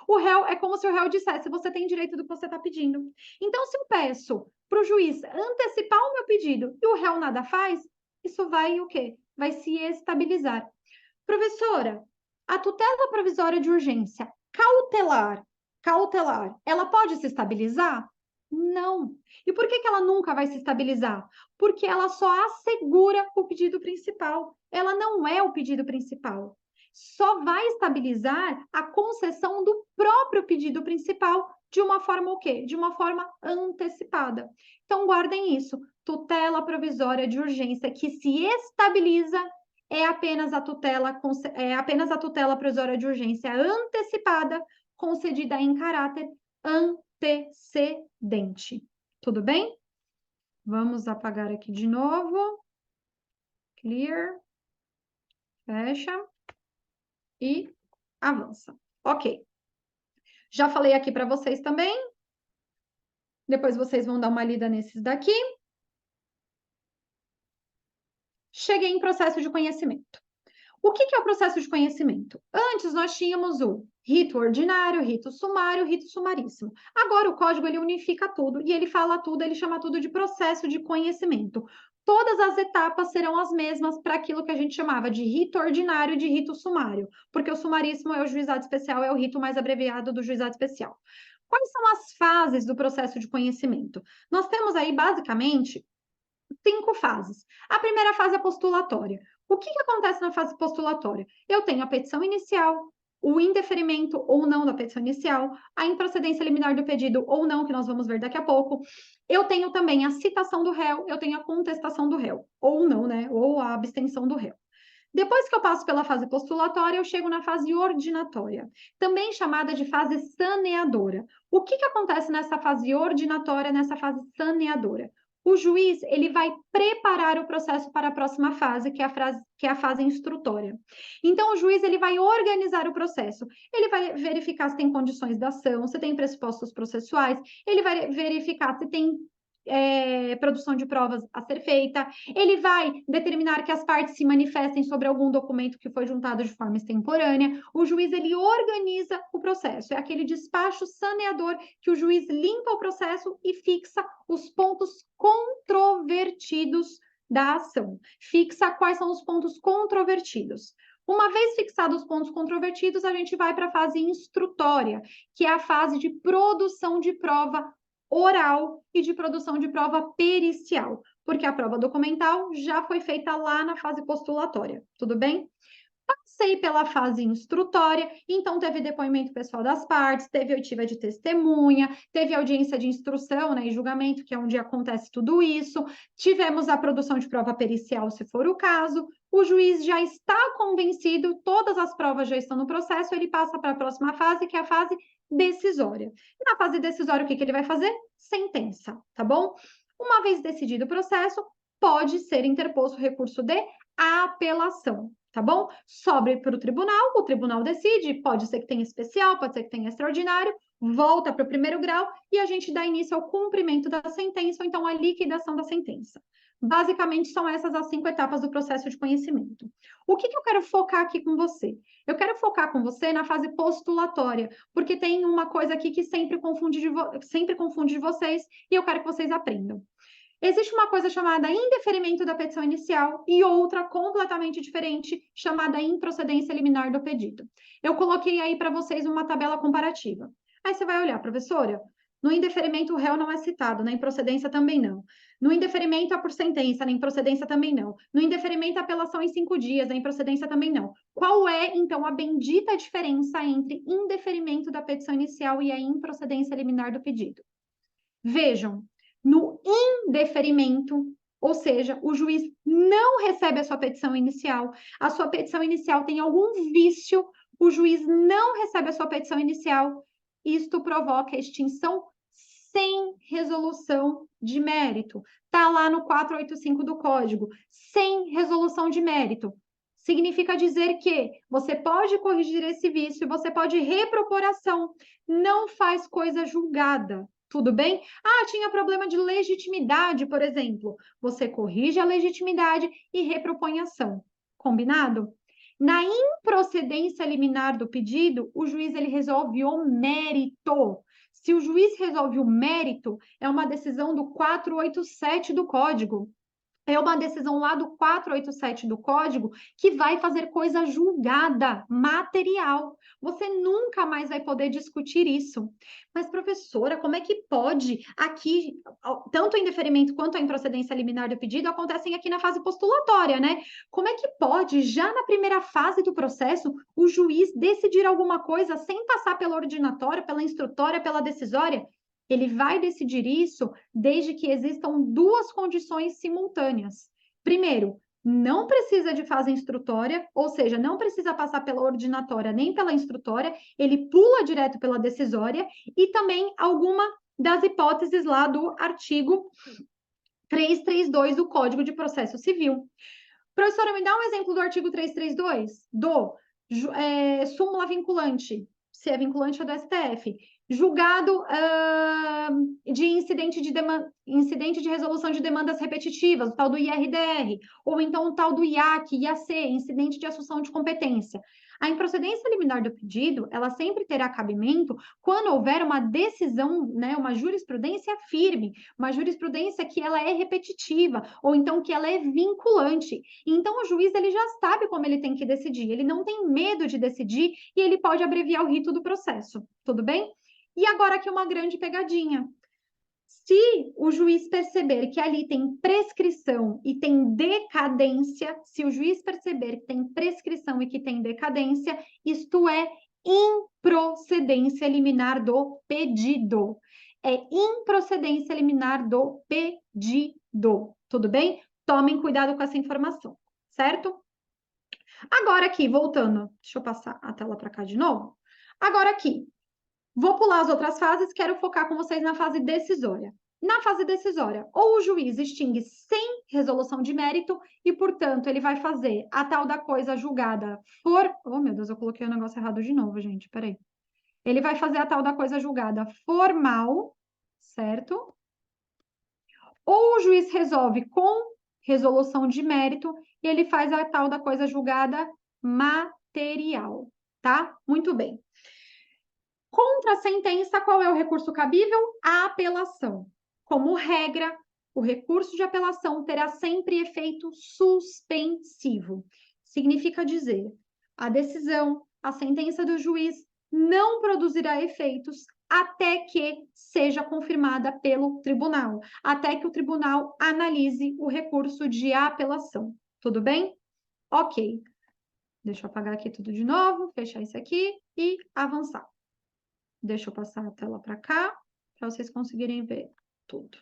O réu é como se o réu dissesse: você tem direito do que você está pedindo. Então, se eu peço para o juiz antecipar o meu pedido e o réu nada faz, isso vai o quê? Vai se estabilizar. Professora, a tutela provisória de urgência cautelar, ela pode se estabilizar? Não. E por que ela nunca vai se estabilizar? Porque ela só assegura o pedido principal. Ela não é o pedido principal. Só vai estabilizar a concessão do próprio pedido principal de uma forma o quê? De uma forma antecipada. Então, guardem isso. Tutela provisória de urgência que se estabiliza é apenas a tutela provisória de urgência antecipada concedida em caráter antecedente. Tudo bem? Vamos apagar aqui de novo. Clear. Fecha. E avança. Ok. Já falei aqui para vocês também. Depois vocês vão dar uma lida nesses daqui. Cheguei em processo de conhecimento. O que é o processo de conhecimento? Antes nós tínhamos o rito ordinário, rito sumário, rito sumaríssimo. Agora o código ele unifica tudo e ele fala tudo, ele chama tudo de processo de conhecimento. Todas as etapas serão as mesmas para aquilo que a gente chamava de rito ordinário e de rito sumário, porque o sumaríssimo é o juizado especial, é o rito mais abreviado do juizado especial. Quais são as fases do processo de conhecimento? Nós temos aí, basicamente, 5 fases. A primeira fase é postulatória. O que acontece na fase postulatória? Eu tenho a petição inicial, o indeferimento ou não da petição inicial, a improcedência liminar do pedido ou não, que nós vamos ver daqui a pouco. Eu tenho também a citação do réu, eu tenho a contestação do réu, ou não, né? Ou a abstenção do réu. Depois que eu passo pela fase postulatória, eu chego na fase ordinatória, também chamada de fase saneadora. O que acontece nessa fase ordinatória, nessa fase saneadora? O juiz ele vai preparar o processo para a próxima fase, que é a fase instrutória. Então, o juiz ele vai organizar o processo. Ele vai verificar se tem condições da ação, se tem pressupostos processuais, ele vai verificar se tem produção de provas a ser feita, ele vai determinar que as partes se manifestem sobre algum documento que foi juntado de forma extemporânea. O juiz ele organiza o processo, é aquele despacho saneador que o juiz limpa o processo e fixa os pontos controvertidos da ação. Fixa quais são os pontos controvertidos. Uma vez fixados os pontos controvertidos, a gente vai para a fase instrutória, que é a fase de produção de prova oral e de produção de prova pericial, porque a prova documental já foi feita lá na fase postulatória, tudo bem? Passei pela fase instrutória, então teve depoimento pessoal das partes, teve oitiva de testemunha, teve audiência de instrução, né, e julgamento, que é onde acontece tudo isso, tivemos a produção de prova pericial, se for o caso, o juiz já está convencido, todas as provas já estão no processo, ele passa para a próxima fase, que é a fase decisória. E na fase decisória, o que ele vai fazer? Sentença, tá bom? Uma vez decidido o processo, pode ser interposto recurso de apelação, tá bom? Sobe para o tribunal decide, pode ser que tenha especial, pode ser que tenha extraordinário, volta para o primeiro grau e a gente dá início ao cumprimento da sentença, ou então à liquidação da sentença. Basicamente, são essas as 5 etapas do processo de conhecimento. O que eu quero focar aqui com você? Eu quero focar com você na fase postulatória, porque tem uma coisa aqui que sempre confunde vocês e eu quero que vocês aprendam. Existe uma coisa chamada indeferimento da petição inicial e outra completamente diferente, chamada improcedência liminar do pedido. Eu coloquei aí para vocês uma tabela comparativa. Aí você vai olhar, professora, no indeferimento o réu não é citado, na improcedência também não. No indeferimento é por sentença, na improcedência também não. No indeferimento a apelação em 5 dias, na improcedência também não. Qual é, então, a bendita diferença entre indeferimento da petição inicial e a improcedência liminar do pedido? Vejam, no indeferimento, ou seja, o juiz não recebe a sua petição inicial, a sua petição inicial tem algum vício, o juiz não recebe a sua petição inicial, isto provoca extinção sem resolução de mérito. Está lá no 485 do Código, sem resolução de mérito. Significa dizer que você pode corrigir esse vício, você pode repropor ação, não faz coisa julgada. Tudo bem? Ah, tinha problema de legitimidade, por exemplo. Você corrige a legitimidade e repropõe a ação. Combinado? Na improcedência liminar do pedido, o juiz ele resolve o mérito. Se o juiz resolve o mérito, é uma decisão do 487 do Código. É uma decisão lá do 487 do Código que vai fazer coisa julgada, material. Você nunca mais vai poder discutir isso. Mas, professora, como é que pode aqui, tanto o indeferimento quanto a improcedência liminar do pedido acontecem aqui na fase postulatória, né? Como é que pode, já na primeira fase do processo, o juiz decidir alguma coisa sem passar pela ordinatória, pela instrutória, pela decisória? Ele vai decidir isso desde que existam 2 condições simultâneas. Primeiro, não precisa de fase instrutória, ou seja, não precisa passar pela ordinatória nem pela instrutória, ele pula direto pela decisória, e também alguma das hipóteses lá do artigo 332 do Código de Processo Civil. Professora, me dá um exemplo do artigo 332? Súmula vinculante. se é vinculante ou do STF. Julgado de incidente de resolução de demandas repetitivas, o tal do IRDR, ou então o tal do IAC, IAC, incidente de assunção de competência. A improcedência liminar do pedido, ela sempre terá cabimento quando houver uma decisão, né, uma jurisprudência firme, uma jurisprudência que ela é repetitiva, ou então que ela é vinculante. Então, o juiz, ele já sabe como ele tem que decidir, ele não tem medo de decidir e ele pode abreviar o rito do processo, tudo bem? E agora aqui uma grande pegadinha. Se o juiz perceber que ali tem prescrição e tem decadência, se o juiz perceber que tem prescrição e que tem decadência, isto é improcedência liminar do pedido. É improcedência liminar do pedido. Tudo bem? Tomem cuidado com essa informação, certo? Agora aqui, voltando, deixa eu passar a tela para cá de novo. Agora aqui, vou pular as outras fases, quero focar com vocês na fase decisória. Na fase decisória, ou o juiz extingue sem resolução de mérito e, portanto, ele vai fazer a tal da coisa julgada Oh, meu Deus, eu coloquei o negócio errado de novo, gente, peraí. Ele vai fazer a tal da coisa julgada formal, certo? Ou o juiz resolve com resolução de mérito e ele faz a tal da coisa julgada material, tá? Muito bem. Contra a sentença, qual é o recurso cabível? A apelação. Como regra, o recurso de apelação terá sempre efeito suspensivo. Significa dizer, a decisão, a sentença do juiz não produzirá efeitos até que seja confirmada pelo tribunal, até que o tribunal analise o recurso de apelação. Tudo bem? Ok. Deixa eu apagar aqui tudo de novo, fechar isso aqui e avançar. Deixa eu passar a tela para cá, para vocês conseguirem ver tudo.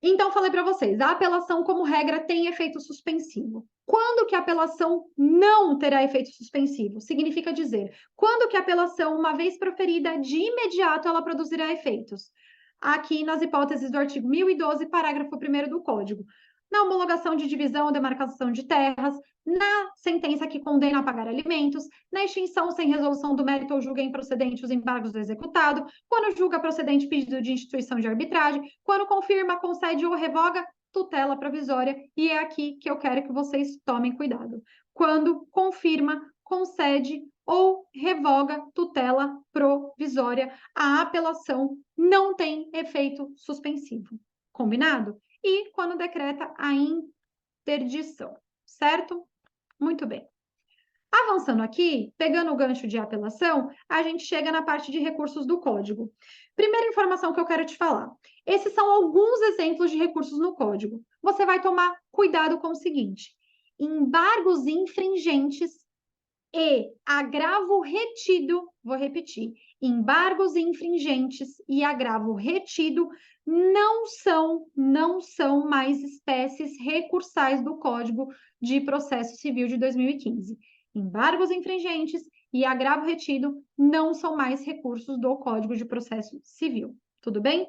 Então, falei para vocês, a apelação, como regra, tem efeito suspensivo. Quando que a apelação não terá efeito suspensivo? Significa dizer, quando que a apelação, uma vez proferida, de imediato ela produzirá efeitos? Aqui nas hipóteses do artigo 1012, parágrafo 1º do Código. Na homologação de divisão ou demarcação de terras, na sentença que condena a pagar alimentos, na extinção sem resolução do mérito ou julga improcedente os embargos do executado, quando julga procedente pedido de instituição de arbitragem, quando confirma, concede ou revoga tutela provisória, e é aqui que eu quero que vocês tomem cuidado. Quando confirma, concede ou revoga tutela provisória, a apelação não tem efeito suspensivo. Combinado? E quando decreta a interdição, certo? Muito bem. Avançando aqui, pegando o gancho de apelação, a gente chega na parte de recursos do Código. Primeira informação que eu quero te falar. Esses são alguns exemplos de recursos no Código. Você vai tomar cuidado com o seguinte: embargos infringentes e agravo retido, vou repetir, embargos infringentes e agravo retido não são mais espécies recursais do Código de Processo Civil de 2015. Embargos infringentes e agravo retido não são mais recursos do Código de Processo Civil. Tudo bem?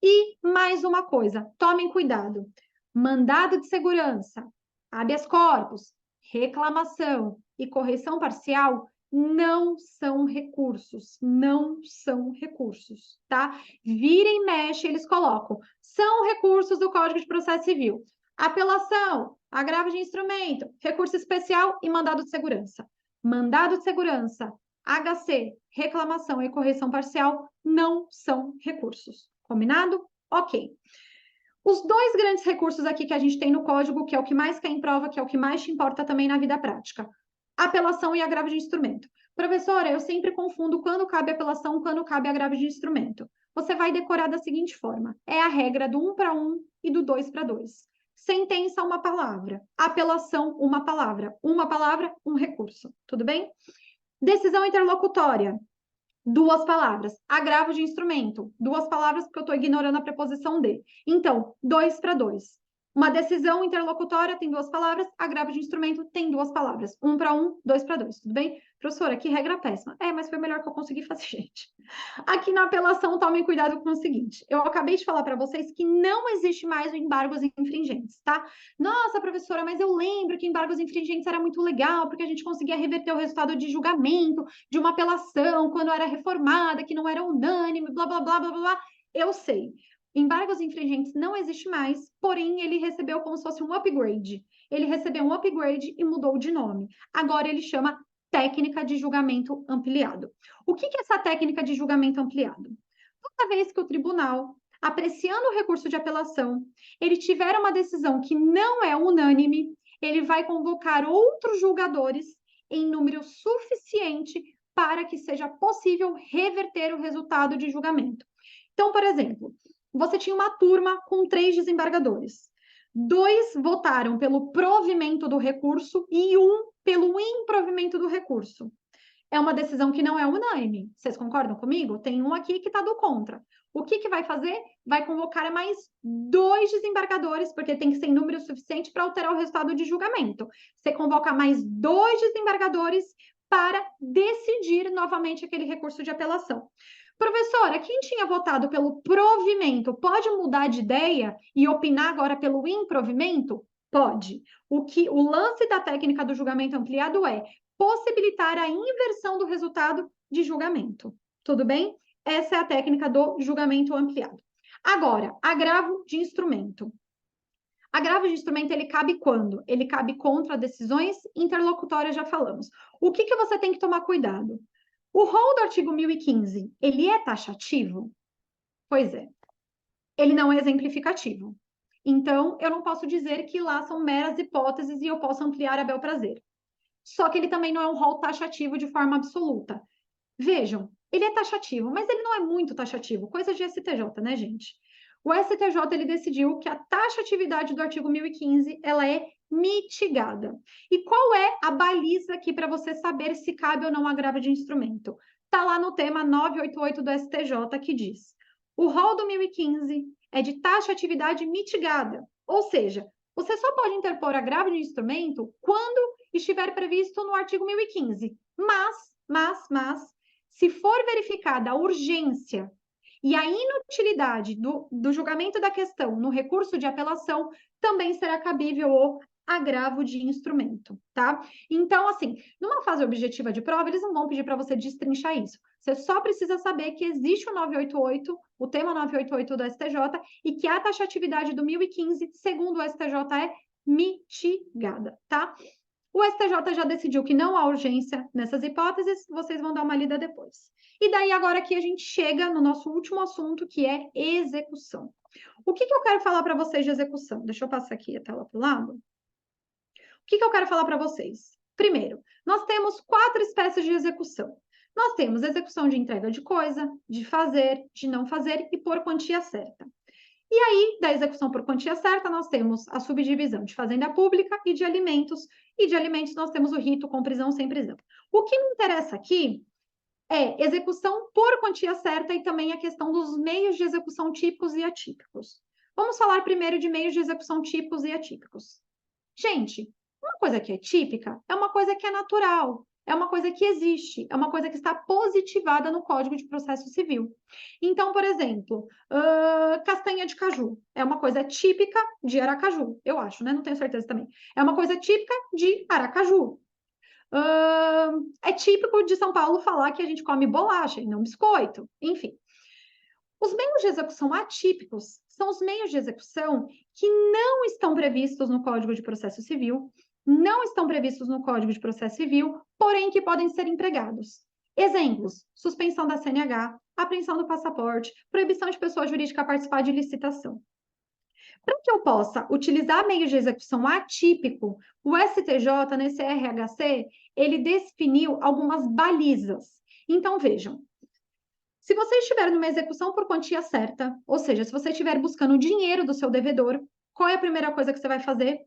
E mais uma coisa, tomem cuidado. Mandado de segurança, habeas corpus, reclamação e correção parcial não são recursos, tá? Vira e mexe, eles colocam, são recursos do Código de Processo Civil. Apelação, agravo de instrumento, recurso especial e mandado de segurança. Mandado de segurança, HC, reclamação e correção parcial não são recursos. Combinado? Ok. Os dois grandes recursos aqui que a gente tem no código, que é o que mais cai em prova, que é o que mais te importa também na vida prática. Apelação e agravo de instrumento. Professora, eu sempre confundo quando cabe apelação, quando cabe agravo de instrumento. Você vai decorar da seguinte forma. É a regra do 1 para 1 e do 2 para 2. Sentença, uma palavra. Apelação, uma palavra. Uma palavra, um recurso. Tudo bem? Decisão interlocutória. 2 palavras. Agravo de instrumento. 2 palavras, porque eu estou ignorando a preposição de. Então, 2 para 2. Uma decisão interlocutória tem 2 palavras. Agravo de instrumento tem 2 palavras. 1 para 1, 2 para 2. Tudo bem? Professora, que regra péssima. Mas foi o melhor que eu consegui fazer, gente. Aqui na apelação, tomem cuidado com o seguinte. Eu acabei de falar para vocês que não existe mais o embargos infringentes, tá? Nossa, professora, mas eu lembro que embargos infringentes era muito legal, porque a gente conseguia reverter o resultado de julgamento de uma apelação quando era reformada, que não era unânime, blá, blá, blá, blá, blá. Eu sei. Embargos infringentes não existe mais, porém ele recebeu como se fosse um upgrade. Ele recebeu um upgrade e mudou de nome. Agora ele chama técnica de julgamento ampliado. O que é essa técnica de julgamento ampliado? Toda vez que o tribunal, apreciando o recurso de apelação, ele tiver uma decisão que não é unânime, ele vai convocar outros julgadores em número suficiente para que seja possível reverter o resultado de julgamento. Então, por exemplo, você tinha uma turma com 3 desembargadores. 2 votaram pelo provimento do recurso e 1 pelo improvimento do recurso. É uma decisão que não é unânime. Vocês concordam comigo? Tem um aqui que está do contra. O que vai fazer? Vai convocar mais 2 desembargadores, porque tem que ser em número suficiente para alterar o resultado de julgamento. Você convoca mais 2 desembargadores para decidir novamente aquele recurso de apelação. Professora, quem tinha votado pelo provimento pode mudar de ideia e opinar agora pelo improvimento? Pode. O lance da técnica do julgamento ampliado é possibilitar a inversão do resultado de julgamento. Tudo bem? Essa é a técnica do julgamento ampliado. Agora, agravo de instrumento. Agravo de instrumento, ele cabe quando? Ele cabe contra decisões interlocutórias, já falamos. O que você tem que tomar cuidado? O rol do artigo 1015, ele é taxativo? Pois é. Ele não é exemplificativo. Então, eu não posso dizer que lá são meras hipóteses e eu posso ampliar a bel prazer. Só que ele também não é um rol taxativo de forma absoluta. Vejam, ele é taxativo, mas ele não é muito taxativo, coisa de STJ, né, gente? O STJ, ele decidiu que a taxatividade do artigo 1015, ela é mitigada. E qual é a baliza aqui para você saber se cabe ou não agravo de instrumento? Está lá no tema 988 do STJ, que diz: o rol do 1015 é de taxatividade mitigada, ou seja, você só pode interpor agravo de instrumento quando estiver previsto no artigo 1015. Mas, se for verificada a urgência e a inutilidade do julgamento da questão no recurso de apelação, também será cabível o agravo de instrumento, tá? Então, assim, numa fase objetiva de prova, eles não vão pedir para você destrinchar isso. Você só precisa saber que existe o 988, o tema 988 do STJ, e que a taxatividade do 1015, segundo o STJ, é mitigada, tá? O STJ já decidiu que não há urgência nessas hipóteses, vocês vão dar uma lida depois. E daí, agora aqui, a gente chega no nosso último assunto, que é execução. O que eu quero falar para vocês de execução? Deixa eu passar aqui a tela para o lado. O que eu quero falar para vocês? Primeiro, nós temos 4 espécies de execução. Nós temos execução de entrega de coisa, de fazer, de não fazer e por quantia certa. E aí, da execução por quantia certa, nós temos a subdivisão de fazenda pública e de alimentos. E de alimentos nós temos o rito com prisão sem prisão. O que me interessa aqui é execução por quantia certa e também a questão dos meios de execução típicos e atípicos. Vamos falar primeiro de meios de execução típicos e atípicos. Gente, uma coisa que é típica é uma coisa que é natural, é uma coisa que existe, é uma coisa que está positivada no Código de Processo Civil. Então, por exemplo, castanha de caju é uma coisa típica de Aracaju, eu acho, né? Não tenho certeza também. É uma coisa típica de Aracaju. É típico de São Paulo falar que a gente come bolacha e não biscoito, enfim. Os meios de execução atípicos são os meios de execução que não estão previstos no Código de Processo Civil, não estão previstos no Código de Processo Civil, porém que podem ser empregados. Exemplos: suspensão da CNH, apreensão do passaporte, proibição de pessoa jurídica participar de licitação. Para que eu possa utilizar meios de execução atípico, o STJ, nesse RHC, ele definiu algumas balizas. Então, vejam, se você estiver numa execução por quantia certa, ou seja, se você estiver buscando o dinheiro do seu devedor, qual é a primeira coisa que você vai fazer?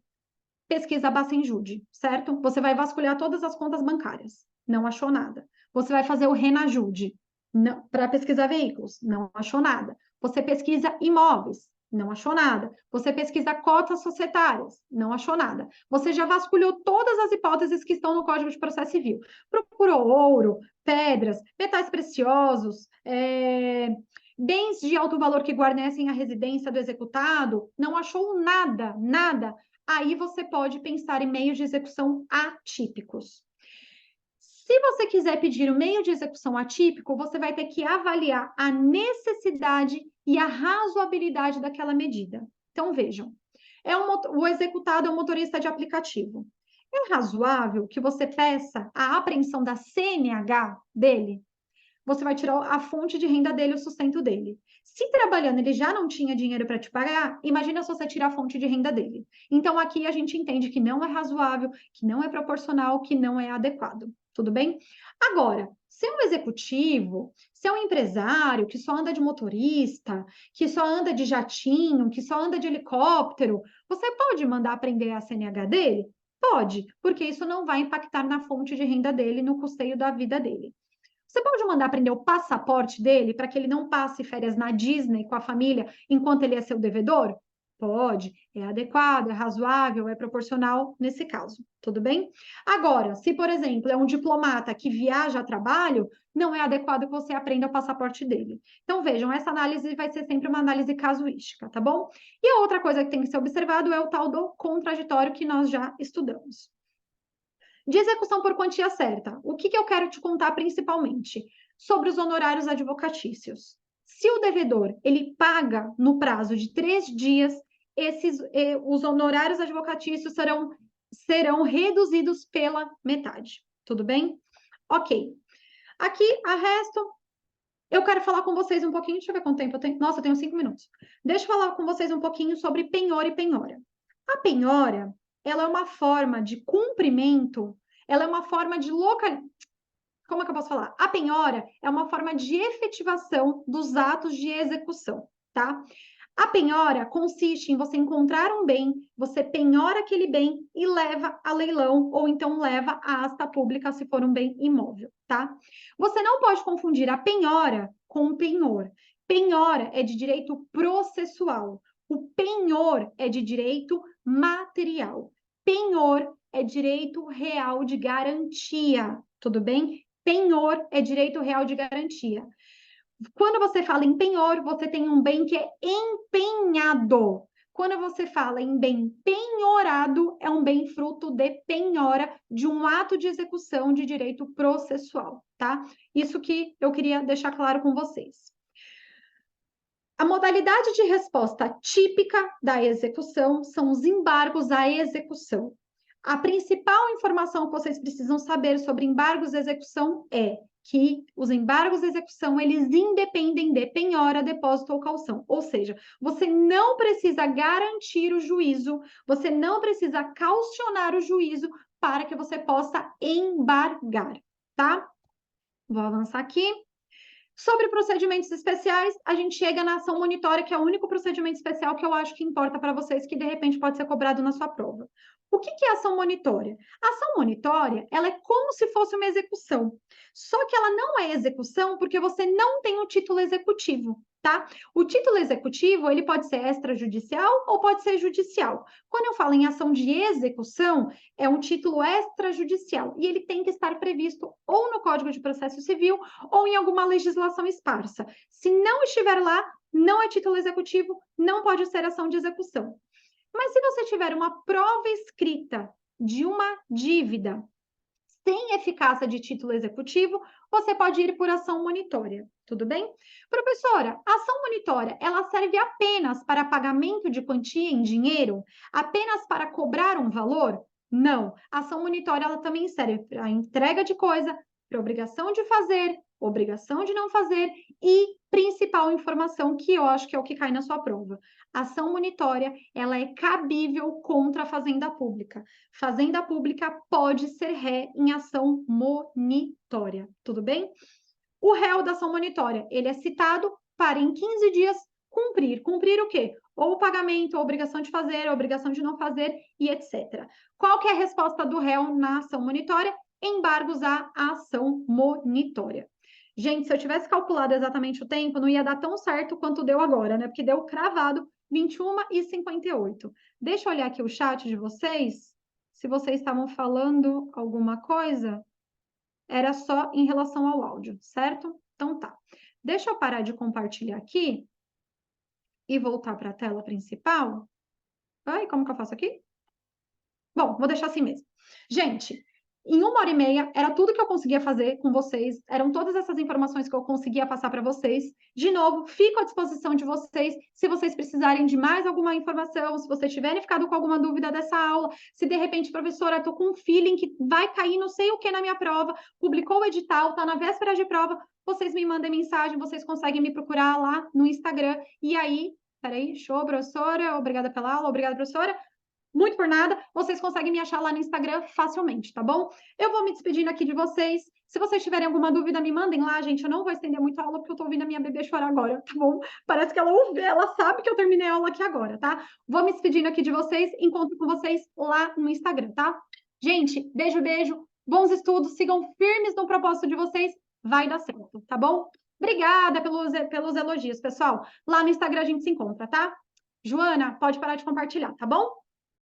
Pesquisa Bacenjude, certo? Você vai vasculhar todas as contas bancárias. Não achou nada. Você vai fazer o Renajude para pesquisar veículos. Não achou nada. Você pesquisa imóveis. Não achou nada. Você pesquisa cotas societárias, não achou nada. Você já vasculhou todas as hipóteses que estão no Código de Processo Civil. Procurou ouro, pedras, metais preciosos, bens de alto valor que guarnecem a residência do executado, não achou nada, nada. Aí você pode pensar em meios de execução atípicos. Se você quiser pedir o meio de execução atípico, você vai ter que avaliar a necessidade e a razoabilidade daquela medida. Então, vejam, o executado é um motorista de aplicativo. É razoável que você peça a apreensão da CNH dele? Você vai tirar a fonte de renda dele, o sustento dele. Se trabalhando ele já não tinha dinheiro para te pagar, imagina se você tirar a fonte de renda dele. Então, aqui a gente entende que não é razoável, que não é proporcional, que não é adequado. Tudo bem? Agora, se é um executivo, se é um empresário que só anda de motorista, que só anda de jatinho, que só anda de helicóptero, você pode mandar prender a CNH dele? Pode, porque isso não vai impactar na fonte de renda dele, no custeio da vida dele. Você pode mandar prender o passaporte dele para que ele não passe férias na Disney com a família enquanto ele é seu devedor? Pode, é adequado, é razoável, é proporcional nesse caso, tudo bem? Agora, se, por exemplo, é um diplomata que viaja a trabalho, não é adequado que você aprenda o passaporte dele. Então, vejam, essa análise vai ser sempre uma análise casuística, tá bom? E a outra coisa que tem que ser observado é o tal do contraditório que nós já estudamos. De execução por quantia certa, o que eu quero te contar principalmente? Sobre os honorários advocatícios. Se o devedor ele paga no prazo de 3 dias, os honorários advocatícios serão reduzidos pela metade. Tudo bem? Ok. Aqui, a resto, eu quero falar com vocês um pouquinho. Deixa eu ver quanto tempo eu tenho. Nossa, eu tenho 5 minutos. Deixa eu falar com vocês um pouquinho sobre penhora e penhora. A penhora, ela é uma forma de cumprimento, ela é uma forma de Como é que eu posso falar? A penhora é uma forma de efetivação dos atos de execução, tá? A penhora consiste em você encontrar um bem, você penhora aquele bem e leva a leilão, ou então leva a asta pública se for um bem imóvel, tá? Você não pode confundir a penhora com o penhor. Penhora é de direito processual. O penhor é de direito material. Penhor é direito real de garantia, tudo bem? Penhor é direito real de garantia. Quando você fala em penhor, você tem um bem que é empenhado. Quando você fala em bem penhorado, é um bem fruto de penhora, de um ato de execução de direito processual, tá? Isso que eu queria deixar claro com vocês. A modalidade de resposta típica da execução são os embargos à execução. A principal informação que vocês precisam saber sobre embargos à execução é que os embargos à execução, eles independem de penhora, depósito ou caução. Ou seja, você não precisa garantir o juízo, você não precisa caucionar o juízo para que você possa embargar, tá? Vou avançar aqui. Sobre procedimentos especiais, a gente chega na ação monitória, que é o único procedimento especial que eu acho que importa para vocês, que de repente pode ser cobrado na sua prova. O que é ação monitória? A ação monitória, ela é como se fosse uma execução. Só que ela não é execução porque você não tem o título executivo, tá? O título executivo, ele pode ser extrajudicial ou pode ser judicial. Quando eu falo em ação de execução, é um título extrajudicial e ele tem que estar previsto ou no Código de Processo Civil ou em alguma legislação esparsa. Se não estiver lá, não é título executivo, não pode ser ação de execução. Mas se você tiver uma prova escrita de uma dívida sem eficácia de título executivo, você pode ir por ação monitória, tudo bem? Professora, a ação monitória, ela serve apenas para pagamento de quantia em dinheiro? Apenas para cobrar um valor? Não. A ação monitória, ela também serve para entrega de coisa, para obrigação de fazer, obrigação de não fazer e principal informação que eu acho que é o que cai na sua prova. A ação monitória, ela é cabível contra a fazenda pública. Fazenda pública pode ser ré em ação monitória, tudo bem? O réu da ação monitória, ele é citado para em 15 dias cumprir. Cumprir o quê? Ou o pagamento, ou a obrigação de fazer, a obrigação de não fazer e etc. Qual que é a resposta do réu na ação monitória? Embargos à ação monitória. Gente, se eu tivesse calculado exatamente o tempo, não ia dar tão certo quanto deu agora, né? Porque deu cravado 21h58. Deixa eu olhar aqui o chat de vocês. Se vocês estavam falando alguma coisa, era só em relação ao áudio, certo? Então tá. Deixa eu parar de compartilhar aqui e voltar para a tela principal. Ai, como que eu faço aqui? Bom, vou deixar assim mesmo. Gente, em 1h30 era tudo que eu conseguia fazer com vocês, eram todas essas informações que eu conseguia passar para vocês. De novo, fico à disposição de vocês se vocês precisarem de mais alguma informação, se vocês tiverem ficado com alguma dúvida dessa aula, se de repente, professora, estou com um feeling que vai cair não sei o que na minha prova, publicou o edital, está na véspera de prova, vocês me mandem mensagem, vocês conseguem me procurar lá no Instagram. E aí, peraí, show, professora, obrigada pela aula, obrigada, professora. Muito por nada, vocês conseguem me achar lá no Instagram facilmente, tá bom? Eu vou me despedindo aqui de vocês. Se vocês tiverem alguma dúvida, me mandem lá, gente. Eu não vou estender muito a aula, porque eu tô ouvindo a minha bebê chorar agora, tá bom? Parece que ela ouve, ela sabe que eu terminei a aula aqui agora, tá? Vou me despedindo aqui de vocês, encontro com vocês lá no Instagram, tá? Gente, beijo, beijo, bons estudos, sigam firmes no propósito de vocês, vai dar certo, tá bom? Obrigada pelos elogios, pessoal. Lá no Instagram a gente se encontra, tá? Joana, pode parar de compartilhar, tá bom?